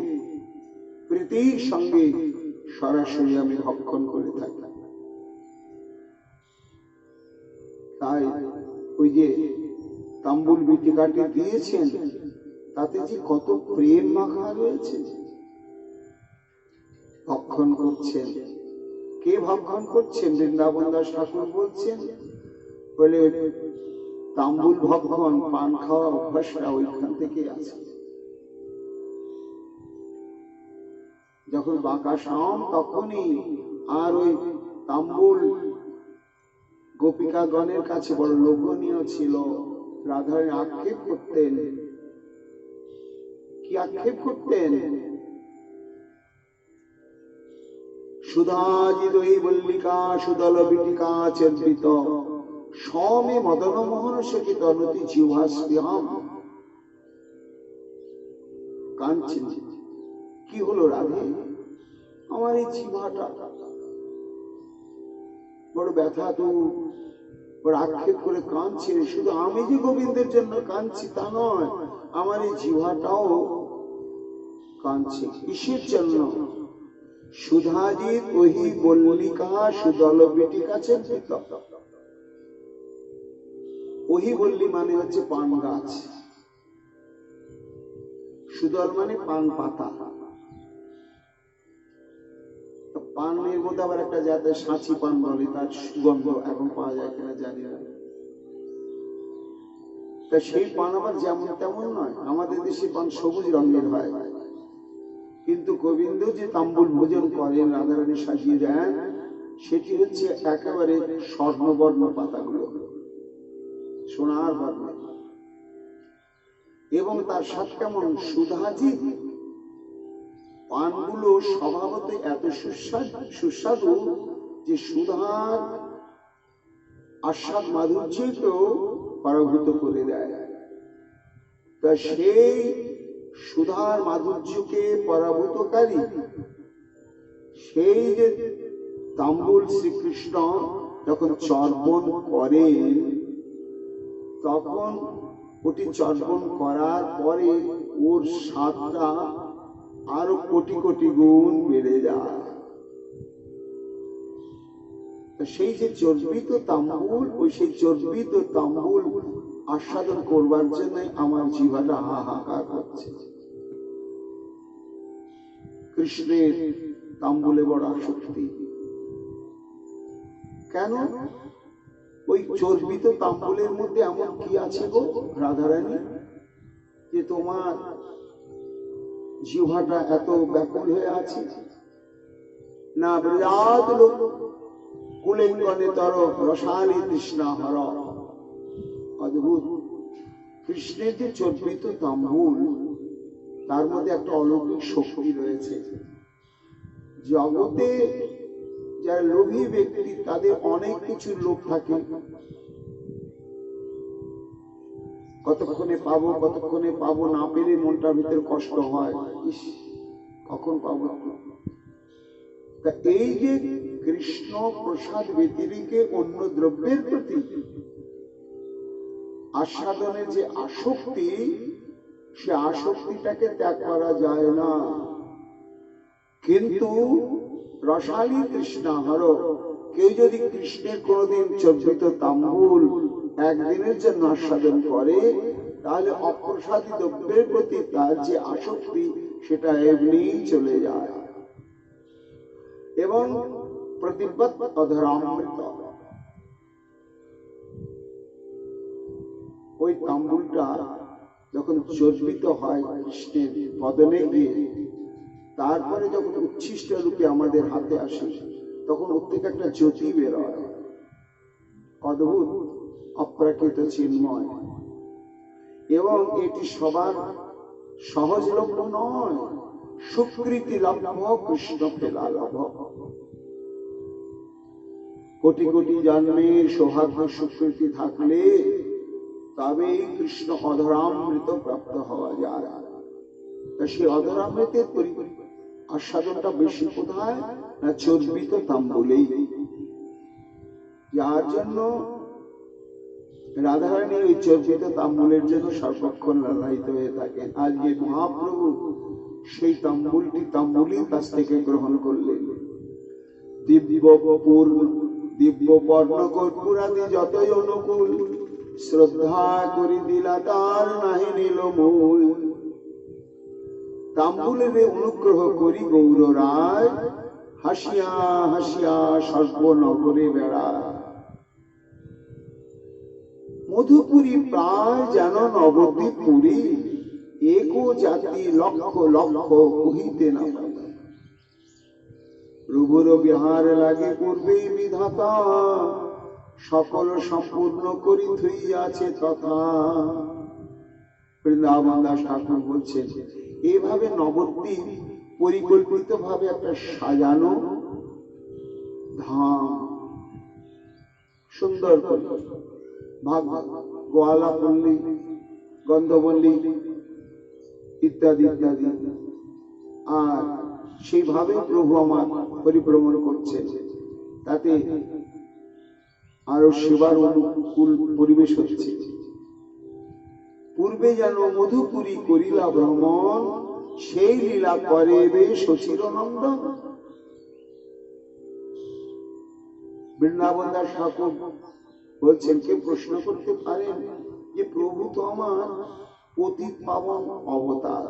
প্রীতির সঙ্গে সরাসরি আমি ভক্ষণ করে থাকি। তাই ওই যে তাম্বুল বিটিকাটি দিয়েছেন তাতে যে কত প্রেম মাখা রয়েছে। ভক্ষণ করছেন, কে ভক্ষণ করছেন? বৃন্দাবন দাস ঠাকুর বলছেন, বলে তাম্বুল ভক্ষণ, পান খাওয়া অভ্যাসটা ওইখান থেকে আছে। যখন বাঁকা শাম তখনই আর ওই তাম্বুল গোপিকাগণের কাছে বড় লোভনীয় ছিল। রাধারানী আক্ষেপ করতেন। কি আক্ষেপ করতেন? সুধাজি দই বল্লিকা সুদল বিটিকা চর্বিত সমে মদন মোহন সকিত নতি জিহ্বাস্পৃহম। কাঁদছেন, কি হলো রাধে? আমার এই জিহ্বাটা বড় ব্যথা, তো বড় আক্ষেপ করে কাঁদছে। শুধু আমি যে গোবিন্দের জন্য কাঁদছি তা নয়, আমার এই জিহ্বাটাও কাঁদছে। কিসের জন্য? সুধাজি ওহি বল্লিকা সুদল বিটিকা চর্বিত। ওহি বল্লি মানে হচ্ছে পান গাছ, সুদল মানে পান পাতা। পানের মধ্যে আবার একটা জাতের সাঁচি পান বলে, তার সুগন্ধ এখন পাওয়া যায় কিনা জানি না। তা সেই পান আবার যেমন তেমন নয়, আমাদের দেশে পান সবুজ রঙের হয়, কিন্তু গোবিন্দ যে তাম্বুল ভোজন করেন, রাধারানী সাজিয়ে দেন, সেটি হচ্ছে একেবারে স্বর্ণবর্ণ পাতাগুলো, সোনার বর্ণ। এবং তার সাথে কেমন সুধাজি পানগুলো স্বভাবত এত সুস্বাদু যে সুধার আস্বাদ মাধুর্যকেও পরাভূত করে দেয়। তা সেই সুধার মাধুর্যকে পরাভূতকারী সেই যে তাম্বুল শ্রীকৃষ্ণ যখন চর্বণ করেন, তখন ওটি চর্বণ করার পরে ওর স্বাদটা আরো কোটি কোটি গুণ বেড়ে যায়। সেই যে চর্বিত তাম্বুল, ওই সেই চর্বিত তাম্বুল আস্বাদন করবার জন্য আমার জিহ্বাটা হাহাকার করছে। কৃষ্ণের তাম্বুলে বড় আসক্তি। কেন? ওই চর্বিত তাম্বুলের মধ্যে এমন কি আছে গো রাধারানী, যে তোমার জিহ্বাটা এত ব্যাকুল হয়ে আছে? না ব্রজাত লোক কুলেঙ্গনে তর রসালি তৃষ্ণা হর। অদ্ভুত! কৃষ্ণের যে চর্বিত তাম্বুল, তার মধ্যে একটা অলৌকিক শক্তি রয়েছে। জগতে যারা লোভী ব্যক্তি, তাদের অনেক কিছু লোভ থাকে। কতক্ষণে পাবো, না পেলে মনটার ভিতরে কষ্ট হয়, ইস কখন পাবো। তা এই যে কৃষ্ণ প্রসাদ ব্যতিরিক্ত অন্য দ্রব্যের প্রতি আস্বাদনের যে আসক্তি, সে আসক্তিটাকে ত্যাগ করা যায় না। কিন্তু রসালি তৃষ্ণা হর, কেউ যদি কৃষ্ণের কোনদিন চর্বিত তাম্বুল একদিনের জন্য আস্বাদন করে, তাহলে অপ্রসাদী দ্রব্যের প্রতি তার যে আসক্তি, সেটা এমনি চলে যায়। এবং প্রতিপদ অধরামৃত, ওই তাম্বুলটা যখন চর্বিত হয় কৃষ্ণের বদনে গিয়ে, তারপরে যখন উচ্ছিষ্ট রূপে আমাদের হাতে আসে, তখন ওর থেকে একটা জ্যোতি বের হয়, অদ্ভুত অপ্রাকৃত চিন্ময়। এবং এটি সবার সহজলভ্য নয়, সুকৃতি লভ্য কৃষ্ণ ফেলা লভ। কোটি কোটি জন্মের সৌভাগ্য সুকৃতি থাকলে তবেই কৃষ্ণ অধরামৃত প্রাপ্ত হওয়া যায়। সেই অধরামৃতের আস্বাদনটা বেশি কোথায়? না চর্বিত তাম্বুলেই। যার জন্য রাধারানী ওই চর্পিত তাম্বুলের জন্য সর্বক্ষণ লালায়িত হয়ে থাকেন। আজকে মহাপ্রভু সেই তাম্বুলই কাছ থেকে গ্রহণ করলেন। দিব্য পর্ণ কর্পূরাদি যতই অনুকূল, শ্রদ্ধা করি দিলা তার নাহি নিল মূল। তাম্বুলের অনুগ্রহ করি গৌর রায়, হাসিয়া হাসিয়া সর্বনগরে বেড়ায়। মধুপুরী প্রায় যেন নবদ্বীপ পুরী, একো জাতি লক্ষ লক্ষ কহিতে না পারে। প্রভুর বিহার লাগে পূর্বেই বিধাতা, সকল সম্পূর্ণ করি থইয়াছে তথা। বৃন্দাবন দাস ঠাকুর বলছেন এইভাবে নবদ্বীপ পরিকল্পিত ভাবে একটা সাজানো ধাম, সুন্দর করে ভাগ গোয়ালা পল্লী, গন্ধবল্লী ইত্যাদি ইত্যাদি। আর সেইভাবে প্রভু আমার পরিভ্রমণ করছেন, তাতে আরো সেবার অনুকূল পরিবেশ হচ্ছে। পূর্বে যেন মধুপুরী করিলা ভ্রমণ, সেই লীলা করে বেশ চিরনন্দন। বৃন্দাবন দাস ঠাকুর বলছেন, কেউ প্রশ্ন করতে পারেন যে প্রভু তো আমার পতিত পাবন অবতার,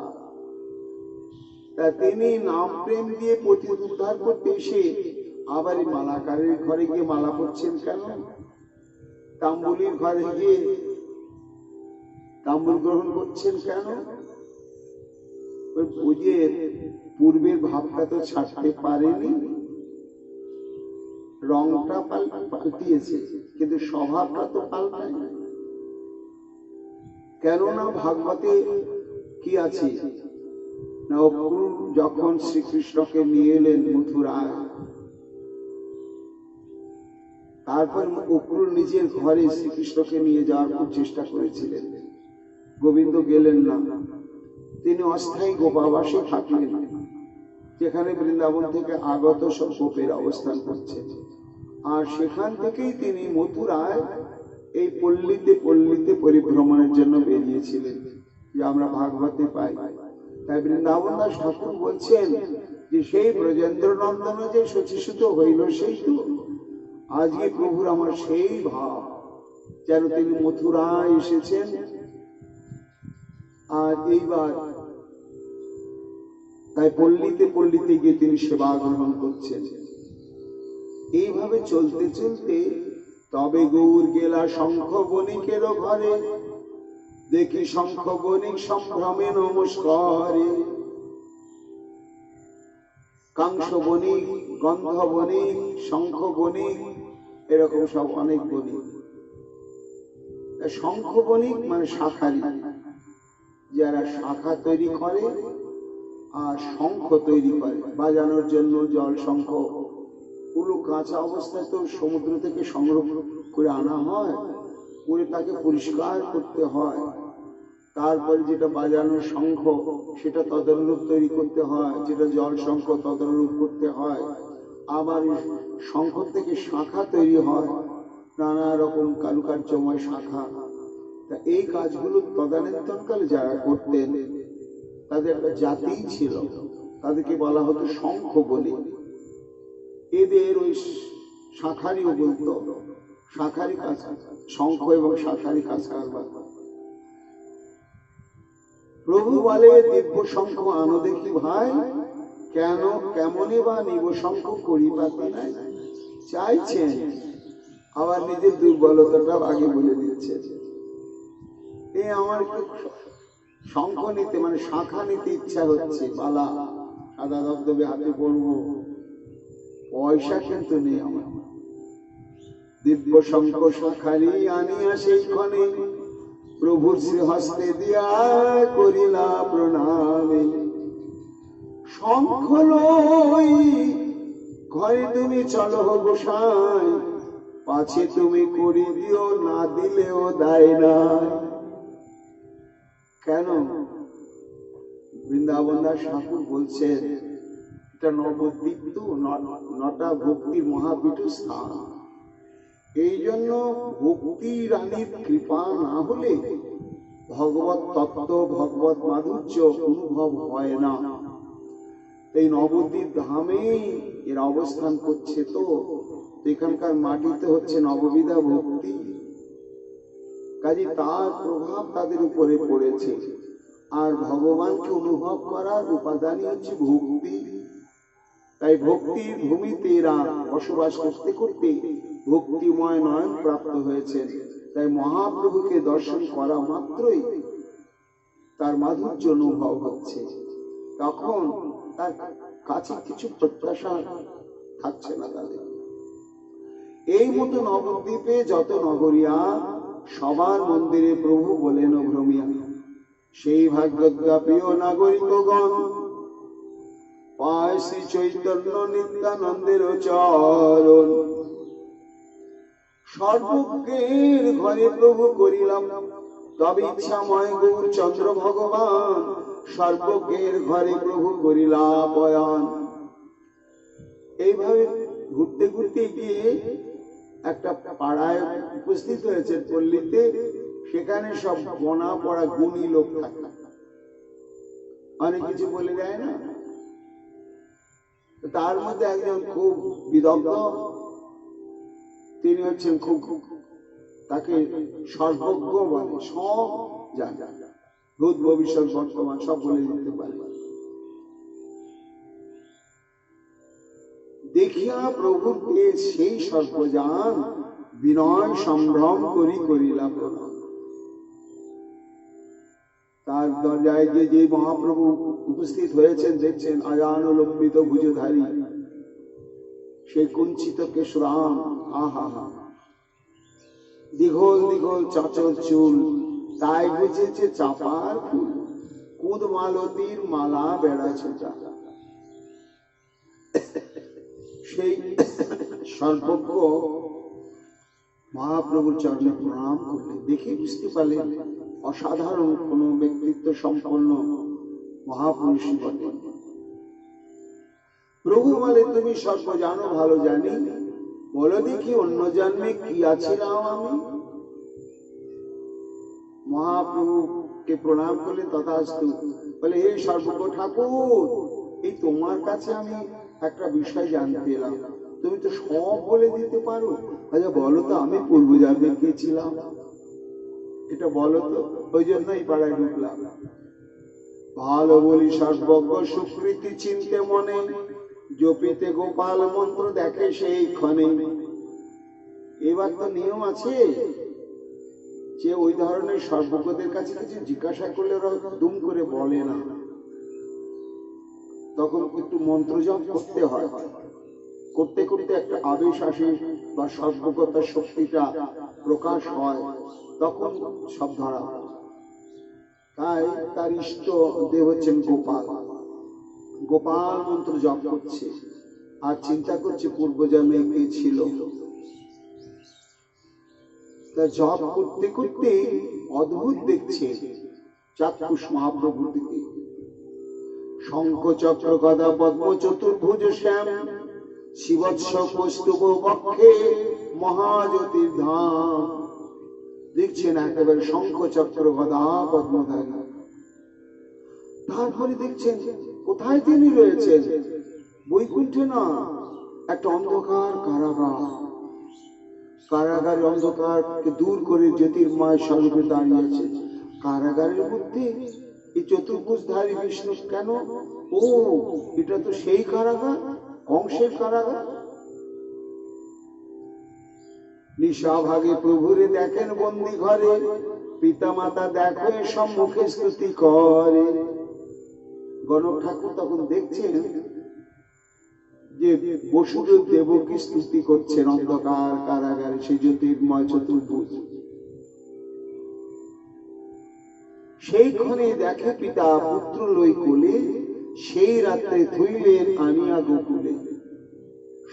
তা তিনি নাম প্রেম দিয়ে পতিত উদ্ধার করতে এসে আবার মালাকারের ঘরে গিয়ে মালা পড়ছেন কেন? তাম্বুলির ঘরে গিয়ে তাম্বুল গ্রহণ করছেন কেন? বুঝে পূর্বের ভাবটা তো ছাড়তে পারেনি, রংটা পাল্টিয়েছে কিন্তু স্বভাবটা তো পাল্টায় না। কেননা ভাগবতে কি আছে না, অক্রূর যখন শ্রীকৃষ্ণকে নিয়ে এলেন মথুরায়, তারপর অক্রূর নিজের ঘরে শ্রীকৃষ্ণকে নিয়ে যাওয়ার খুব চেষ্টা করেছিলেন, গোবিন্দ গেলেন না। তিনি অস্থায়ী গোপাবাসে থাকলেন, যেখানে বৃন্দাবন থেকে আগত সব গোপের অবস্থান করছেন। আর সেখান থেকেই তিনি মথুরায় এই পল্লীতে পল্লীতে পরিভ্রমণের জন্য বেরিয়েছিলেন, যে আমরা ভাগবতে পাই। তাই বৃন্দাবন দাস ঠাকুর বলছেন যে সেই ব্রজেন্দ্র নন্দন যে সচিসূত হইল, সেই তো আজকে প্রভুর আমার সেই ভাব যেন তিনি মথুরায় এসেছেন। আর এইবার তাই পল্লীতে পল্লীতে গিয়ে তিনি সেবা গ্রহণ করছেন। এইভাবে চলতে চলতে তবে গৌর গেলা শঙ্খ বণিকের ঘরে, দেখি শঙ্খ বণিক সম্ভ্রমে নমস্কারে। কাংস বণিক, গন্ধ বণিক, শঙ্খ বণিক, এরকম সব অনেক বণিক। শঙ্খ বণিক মানে শাঁখারি, যারা শাখা তৈরি করে আর শঙ্খ তৈরি করে বাজানোর জন্য। জল শঙ্খ পুরো কাঁচা অবস্থায় তো সমুদ্র থেকে সংগ্রহ করে আনা হয়, করে তাকে পরিষ্কার করতে হয়, তারপরে যেটা বাজানোর শঙ্খ সেটা তদনুরূপ তৈরি করতে হয়, যেটা জল শঙ্খ তদনুরূপ করতে হয়। আবার শঙ্খ থেকে শাখা তৈরি হয়, নানা রকম কারুকার্যময় শাখা। তা এই কাজগুলো তদানীন্তনকালে যারা করতেন তাদের একটা জাতি ছিল, তাদেরকে বলা হতো শঙ্খ বলি। এদের ওই শাঁখারিও বলতো, শাঁখারি কাজ, শঙ্খ এবং শাঁখারি কাজ কারবার। প্রভু বলে, দিব্য শঙ্খ আনো দেখি ভাই, কেন কেমনে বা নিব শঙ্খ করিবাতে নাই। চাইছেন, আবার নিজের দুর্বলতাটা আগে বলে দিচ্ছে। আমার শঙ্খ নিতে মানে শাঁখা নিতে ইচ্ছা হচ্ছে, বালা সাদা ধবধবে হাতে পড়বো, পয়সা কিন্তু নেই আমার। দিব্য শঙ্খ শাঁখারি আনিয়া সেইখানে প্রভুর শ্রী হস্তে দিয়া করিলা প্রণামে। শঙ্খ লই ঘরে তুমি চলো গোসাই, পাছে তুমি করি দিও, না দিলেও দায় না। কেন? বৃন্দাবন দাস ঠাকুর বলছেন এটা নবদ্বীপ তো, নটা ভক্তির মহাপীঠ স্থান। এই জন্য ভক্তি রানীর কৃপা না হলে ভগবত তত্ত্ব ভগবত মাধুর্য অনুভব হয় না। এই নবদ্বীপ ধামেই এর অবস্থান করছে, তো এখানকার মাটিতে হচ্ছে নববিধা ভক্তি, কাজে তার প্রভাব তাদের উপরে পড়েছে। আর ভগবানকে অনুভব করার উপাদানই হচ্ছে ভক্তি। তাই ভক্তির ভূমিতে এরা বসবাস করতে করতে ভক্তিময় নয়ন প্রাপ্ত হয়েছে। তাই মহাপ্রভুকে দর্শন করা মাত্রই তার মাধুর্য অনুভব হচ্ছে, তখন তার কাছে কিছু প্রত্যাশা থাকছে না তাদের। এই মতো নবদ্বীপে যত নগরিয়া সবার মন্দিরে প্রভু বলেন ভ্রমিয়া, সেই ভাগ্যজ্ঞাপীয় নাগরিকগণ পায় শ্রী চৈতন্য নিত্যানন্দের চরণ। সর্বজ্ঞের ঘরে প্রভু করিলাম তবে ইচ্ছাময় গৌর চন্দ্র ভগবান, সর্বজ্ঞের ঘরে প্রভু করিলা বয়ান। এইভাবে ঘুরতে ঘুরতে গিয়ে একটা পাড়ায় উপস্থিত হয়েছে পল্লীতে, সেখানে সব বনা পড়া গুণী লোক থাকে, অনেক কিছু বলে দেয় না। তার মধ্যে একজন খুব বিদগ্ধ, তিনি হচ্ছেন খুব, তাকে সর্বজ্ঞ বলে, সব জানে, ভূত ভবিষ্যৎ বর্তমান সব বলে দিতে পারে। দেখিয়া প্রভুর পেয়ে সেই সর্বজান বিনয় সম্ভ্রম করি করিলা প্রণাম। তার দরজায় যে যে মহাপ্রভু উপস্থিত হয়েছেন দেখছেন, আজান লম্বিত ভুজধারী সেই কুঞ্চিত কেশরাম, আহা হা, দীঘল দীঘল চাচল চুল, তাই বুঝেছে চাপার ফুল, কুদ মালতীর মালা বেড়া ছোটা। সেই সর্বজ্ঞ মহাপ্রভুর চরণে প্রণাম করলেন। দেখে বুঝতে পারলেন অসাধারণ কোন ব্যক্তিত্ব সম্পন্ন মহাপুরুষ বটেন। প্রভু বলে, তুমি সর্ব জানো, ভালো জানি, বলো দেখি অন্য জন্মে কি আছিলাম আমি। মহাপ্রভুকে প্রণাম করলেন, তথাস্তু। বলে, হে সর্বজ্ঞ ঠাকুর, এই তোমার কাছে আমি একটা বিষয় জানতে এলাম, তুমি তো সব বলে দিতে পারো। আচ্ছা বলো তো, আমি পূর্ব জন্মে কে ছিলাম, এটা বলো তো। ওই জন্যই পাড়ায় ঢুকলাম। ভালো বলি সর্বজ্ঞ সুকৃতি চিনতে মনে, জপিতে গোপাল মন্ত্র দেখে সেই ক্ষণে। এবার তো নিয়ম আছে যে ওই ধরনের সর্বজ্ঞদের কাছে কিছু জিজ্ঞাসা করলে ওরা দুম করে বলে না, তখন একটু মন্ত্র জপ করতে হয়। করতে করতে একটা আবেশ আসে বা সর্বজ্ঞতার শক্তিটা প্রকাশ হয়, তখন সব ধরা। তাই তার ইষ্ট দেব হচ্ছেন গোপাল। গোপাল মন্ত্র জপ করছে আর চিন্তা করছে পূর্বজন্মে কে ছিল। তা জপ করতে করতে অদ্ভুত দেখছে চাক্ষুষ মহাপ্রভুর দিকে। শঙ্খ চক্র গদা পদ্ম চতুর্ভুজ শ্যাম, শিবৎস কৌস্তুভ বক্ষে মহাজ্যোতির ধাম। দেখছেন একেবারে শঙ্খ চক্র গদা পদ্মধারী। তারপরে দেখছেন কোথায় তিনি রয়েছেন, বৈকুণ্ঠে না, একটা অন্ধকার কারাগার। কারাগারের অন্ধকারকে দূর করে জ্যোতির্ময় স্বরূপে দাঁড়িয়েছে। কারাগারের মধ্যে এই চতুর্ভুজধারী বিষ্ণু কেন? ও, এটা তো সেই কারাগার, কংসের কারাগার। নিশাভাগে প্রভুরে দেখেন বন্দি ঘরে, পিতা মাতা দেখে সম্মুখে স্তুতি করে। গণক ঠাকুর তখন দেখছেন যে বসুদেব দেবকী স্তুতি করছেন অন্ধকার কারাগারে, সেই জ্যোতির্ময় চতুর্ভুজ। সেইখানে দেখে পিতা পুত্র লই কোলে, সেই রাত্রে থইলেন আনিয়া গোকুলে।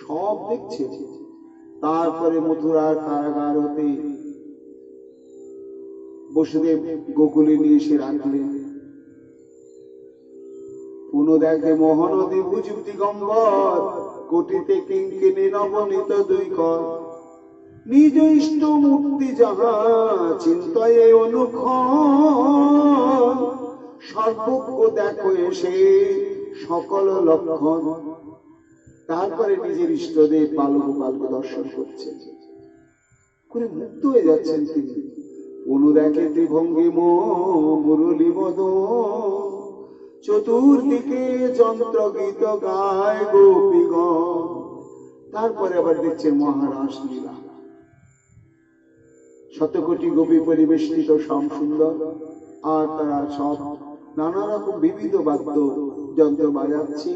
সব দেখছে। তারপরে মথুরার কারাগার হতে বসুদেব গোকুলে নিয়ে এসে রাখলেন। পুনঃ দেখে মহানদী বুঝ দিগম্বর, কোটিতে কিঙ্কিণী নবনীত দুই কর। নিজ ইষ্ট মূর্তি যাহা চিন্তায় অনুক্ষণ, সর্বজ্ঞ দেখো এসে সকল লক্ষণ। তারপরে নিজের ইষ্টদেব বালগোপালকে দর্শন করছেন, করে মুক্ত হয়ে যাচ্ছেন তিনি। অনুরাগে ত্রিভঙ্গিম মুরলী মদ, চতুর্দিকে যন্ত্র গীত গায় গোপীগণ। তারপরে আবার দেখছেন মহারাস লীলা, শতকোটি গোপী পরিবেষ্টিত শ্যাম সুন্দর, আর তারা সব নানা রকম বিবিধ বাদ্য যন্ত্র বাজাচ্ছে,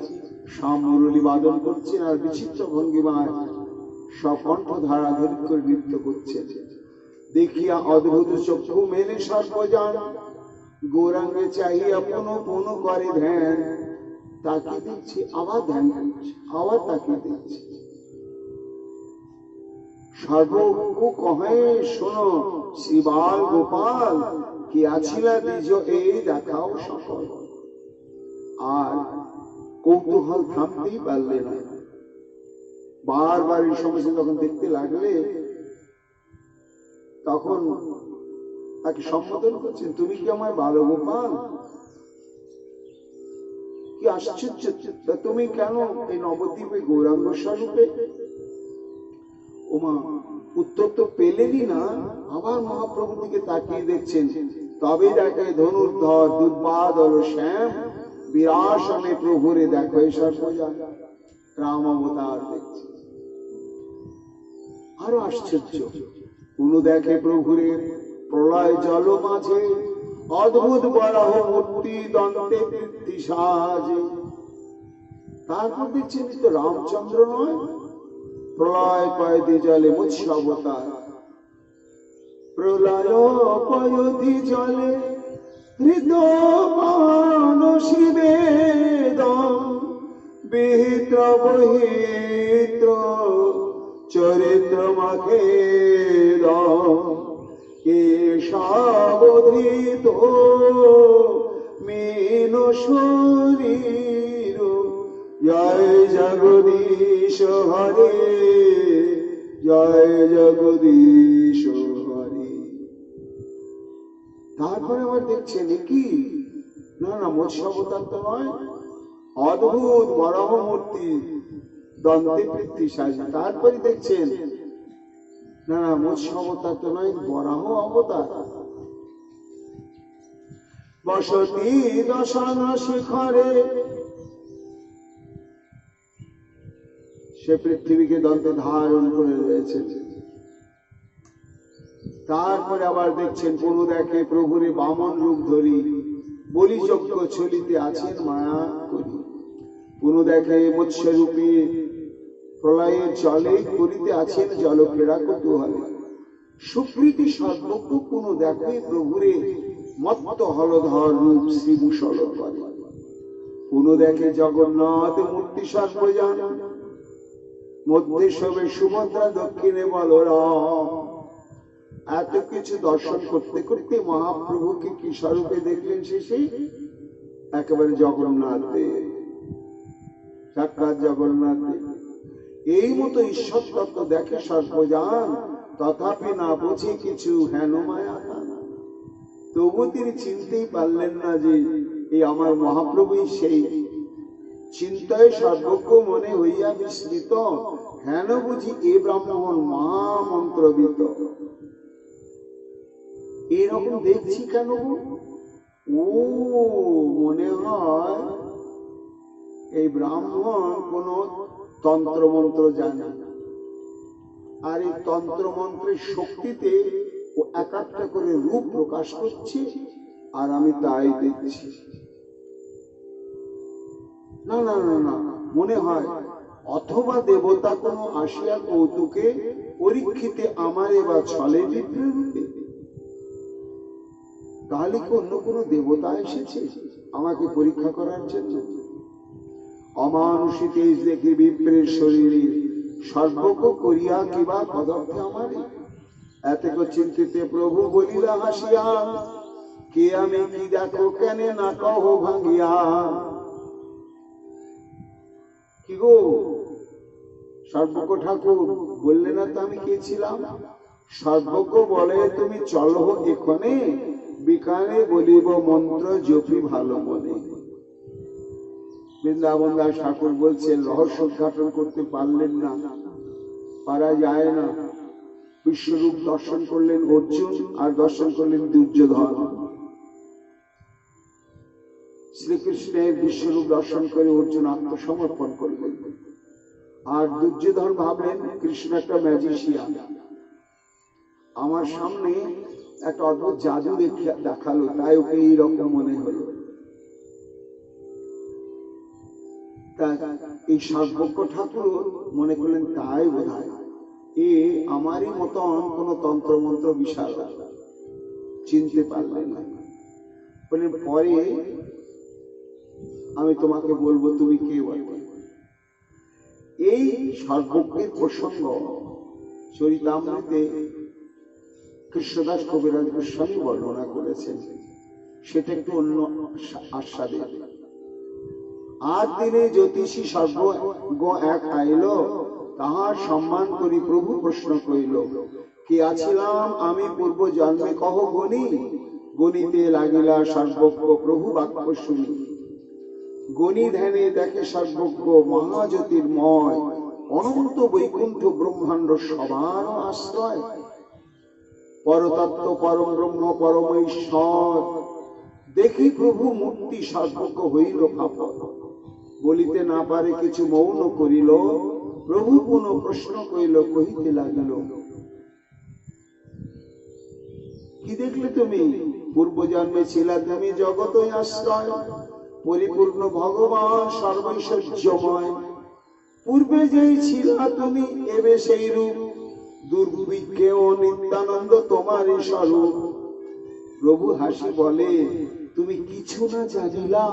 শ্যাম মুরলী বাদন করছেন, আর বিচিত্র ভঙ্গিমায় সব কণ্ঠধারা ধরি করে নৃত্য করছেন। দেখিয়া অদ্ভুত চক্ষু মেলে সর্বজন, গৌরাঙ্গে চাহিয়া পুনঃ পুনঃ করে ধ্যান। তাকে দেখছি, আবার ধ্যান করছে, আবার তাকে দেখছি। সর্বজ্ঞ কহে শোনো শ্রীবাল গোপাল, কি আছিলা নিজ এই দেখাও সকল। আর কৌতূহল থামতেই পারলে না, বারবার এই সমস্ত যখন দেখতে লাগলে তখন তাকে সম্বোধন করছেন, তুমি কি আমার বালগোপাল? কি আশ্চর্য, তুমি কেন এই নবদ্বীপে গৌরাঙ্গ স্বরূপে? ওমা, উত্তর তো পেলেনই না। আবার মহাপ্রভুর দিকে তাকিয়ে দেখছেন, তবে দেখে ধনুর্ধর দুর্বাদল শ্যাম, বিরাসনে প্রভুরে দেখো সর্বজন। রাম অবতার দেখছে। আরো আশ্চর্য, কোন দেখে প্রভুরে প্রলয় জল মাঝে, অদ্ভুত বরাহ মূর্তি দন্তে কীর্তি সাজে। তারপর দেখছেন তো রামচন্দ্র নয়, প্রলয় পয়দি জলে মৎস্য অবতার। প্রলয় পয়দি জলে হৃদয় শিবেদম, বিহিত্র বহিত্র চরিত্র মাখে কেশাবধৃত মীন শরীর। জয় জগদীশ হরে, জয় জগদীশ হরে। তারপরে আবার দেখছেন কি, না না মৎস্য অবতার তো নয়, অদ্ভুত বরাহ মূর্তি দন্তে কীর্তি সাজে। তারপরে দেখছেন না না মৎস্য অবতার তো নয়, বরাহ অবতার। বসতি দশন শিখরে, সে পৃথিবীকে দন্তে ধারণ করে রয়েছে। তারপরে আবার দেখছেন কোন দেখে প্রভুরে বামন রূপ ধরি, বলিযজ্ঞ চলিতে আছেন মায়া করি। কোন দেখে মৎস্য রূপে প্রলয়ের জলে করিতে আছেন জলক্রীড়া কৌতূহলে। সুকৃতি সর্বজ্ঞ কোন দেখে প্রভুরে মত্ত হলধর রূপ শ্রীভূষণ করে। কোন দেখে জগন্নাথ মূর্তি সর্বজন, মধ্যে সবে সুভদ্রা, দক্ষিণে বলরাম। এত কিছু দর্শন করতে করতে মহাপ্রভুকে কি স্বরূপে দেখলেন শেষে? একেবারে জগন্নাথ দেব, সাক্ষাৎ জগন্নাথ দেব। এই মতো ঈশ্বর তত্ত্ব দেখে সর্বজন, তথাপি না বুঝে কিছু হেন মায়া। তবু তিনি চিনতেই পারলেন না যে এই আমার মহাপ্রভুই সেই। চিন্তায় সর্বজ্ঞ মনে হইয়া বিস্মৃত, হেন বুঝি এ ব্রাহ্মণ মহামন্ত্রবিত। এরকম দেখছি কেন? ও মনে হয় এই ব্রাহ্মণ কোন তন্ত্রমন্ত্র জানে, আর এই তন্ত্রমন্ত্রের শক্তিতে ও এক একটা করে রূপ প্রকাশ করছে, আর আমি তাই দেখছি। না না না না, মনে হয় অথবা দেবতা কোন আসিয়া কৌতুকে পরীক্ষিতে আমারে বা ছলে বিপ্রের রূপে। তাহলে কি অন্য কোন দেবতা এসেছে আমাকে পরীক্ষা করার জন্য? অমানুষী তেজ দেখে বিপ্রের শরীরে সর্বজ্ঞ করিয়া কিবা পদার্থ আমারে। এত চিন্তিতে প্রভু বলিলা হাসিয়া, কে আমি কি দেখো কেনে না কহ ভাঙিয়া। কি গো, সর্বজ্ঞ ঠাকুর বললে না তো আমি কে ছিলাম? সর্বজ্ঞ বলে তুমি চলো এখানে, বিকালে বলিব মন্ত্র জপি ভালো মনে। বৃন্দাবন দাস ঠাকুর বলছেন রহস্য উদ্ঘাটন করতে পারলেন না, পারা যায় না। বিশ্বরূপ দর্শন করলেন অর্জুন, আর দর্শন করলেন দুর্যোধন। শ্রীকৃষ্ণের বিশ্বরূপ দর্শন করে অর্জুন আত্মসমর্পণ করলেন, আর দুর্যোধন ভাবলেন কৃষ্ণ একটা ম্যাজিশিয়ান, আমার সামনে একটা অদ্ভুত জাদু দেখালো, তাই ওকে এইরকম মনে হলো। এই সর্বজ্ঞ ঠাকুর মনে করলেন তাই বোধহয় এ আমারই মতন কোন তন্ত্র মন্ত্র বিশাল, চিনতে পারলেন না। বললেন পরে আমি তোমাকে বলবো তুমি কে বলবে। এই সর্বজ্ঞের প্রসঙ্গ চরিতামৃতে কৃষ্ণদাস কবিরাজ গোস্বামী বর্ণনা করেছেন, সেটা একটু অন্য আস্বাদে। আর দিনে জ্যোতিষী সর্বজ্ঞ এক আইল, তাহার সম্মান করি প্রভু প্রশ্ন করিল, কি আছিলাম আমি পূর্ব জন্মে কহ গণি, গণিতে লাগিলা সর্বজ্ঞ প্রভু বাক্য শুনি। গণি ধ্যানে দেখে সর্বজ্ঞ মহাজ্যোতির্ময়, অনন্ত বৈকুণ্ঠ ব্রহ্মাণ্ড সবার আশ্রয়। পরতত্ত্ব পরম ব্রহ্ম পরম ঈশ্বর, দেখি প্রভু মূর্তি সর্বজ্ঞ হইল কাপড়। বলিতে না পারে কিছু মৌন করিল, প্রভু কোন প্রশ্ন কইল কহিতে লাগিল, কি দেখলে তুমি? পূর্ব জন্মে ছিলা তুমি জগতই আশ্রয়, পরিপূর্ণ ভগবান সর্বৈশ্বর্যময়। পূর্বে যেই ছিলা তুমি এবে সেই রূপ, দুর্ভিক্ষে ও নিত্যানন্দ তোমারই স্বরূপ। প্রভু হাসি বলে তুমি কিছু না জানিলা,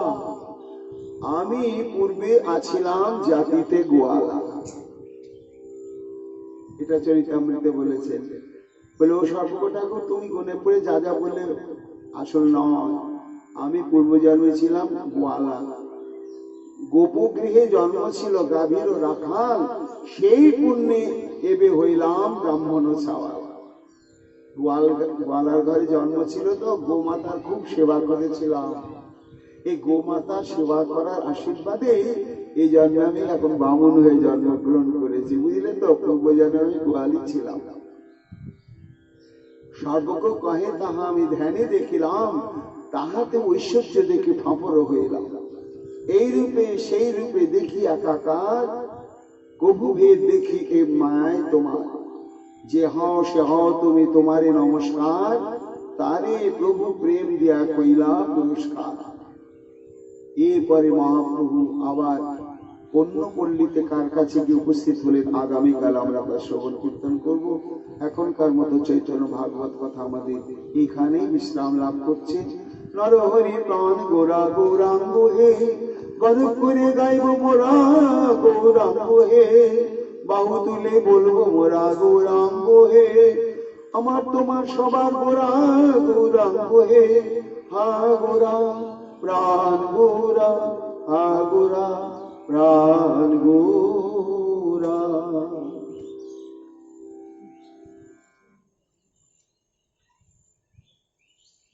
আমি পূর্বে আছিলাম জাতিতে গোয়ালা। এটা চরিতামৃতে বলেছেন। বলে ও সর্বজ্ঞ ঠাকুর তুমি গুনে পড়ে যা যা বলে আসল নয়, আমি পূর্ব জন্মে ছিলাম গোয়ালা, গোপগৃহে জন্ম ছিল গাভীর রাখাল, সেই পুণ্যে এবে হইলাম ব্রাহ্মণ ছাওয়া। গোয়ালার ঘরে জন্ম ছিল তো গোমাতার খুব সেবা করেছিলাম, এই গোমাতার সেবা করার আশীর্বাদে এই জন্মে আমি এখন বামুন হয়ে জন্মগ্রহণ করেছি, বুঝলেন তো? পূর্ব জন্মে আমি গোয়ালি ছিলাম। সর্বজ্ঞ কহে তাহা আমি ধ্যানে দেখিলাম, তাহাতে ঐশ্বর্য দেখে ফাঁপর হইলাম। এই রূপে সেই রূপে দেখি একাকার, কভু ভেদ দেখি এ মায় তোমার। যে হও সে হও তুমি তোমারে নমস্কার, তারে প্রভু প্রেম দিয়া কইলা পুরস্কার। এরপরে মহাপ্রভু আবার অন্য পল্লীতে কার কাছে গিয়ে উপস্থিত হলেন, আগামীকাল আমরা শ্রবণ কীর্তন করব। এখনকার মতো চৈতন্য ভাগবত কথা আমাদের এখানেই বিশ্রাম লাভ করছে। নরহরি প্রাণ গোরা গৌরাঙ্গ হে, গর্ব করে গাইব মোরা গৌরাঙ্গ হে, বাহু তুলে বলবো মোরা গৌরাঙ্গ হে, আমার তোমার সবার গোরা গৌরাঙ্গ হে। হা গোরা প্রাণ গোরা, হা গোরা প্রাণ গোরা।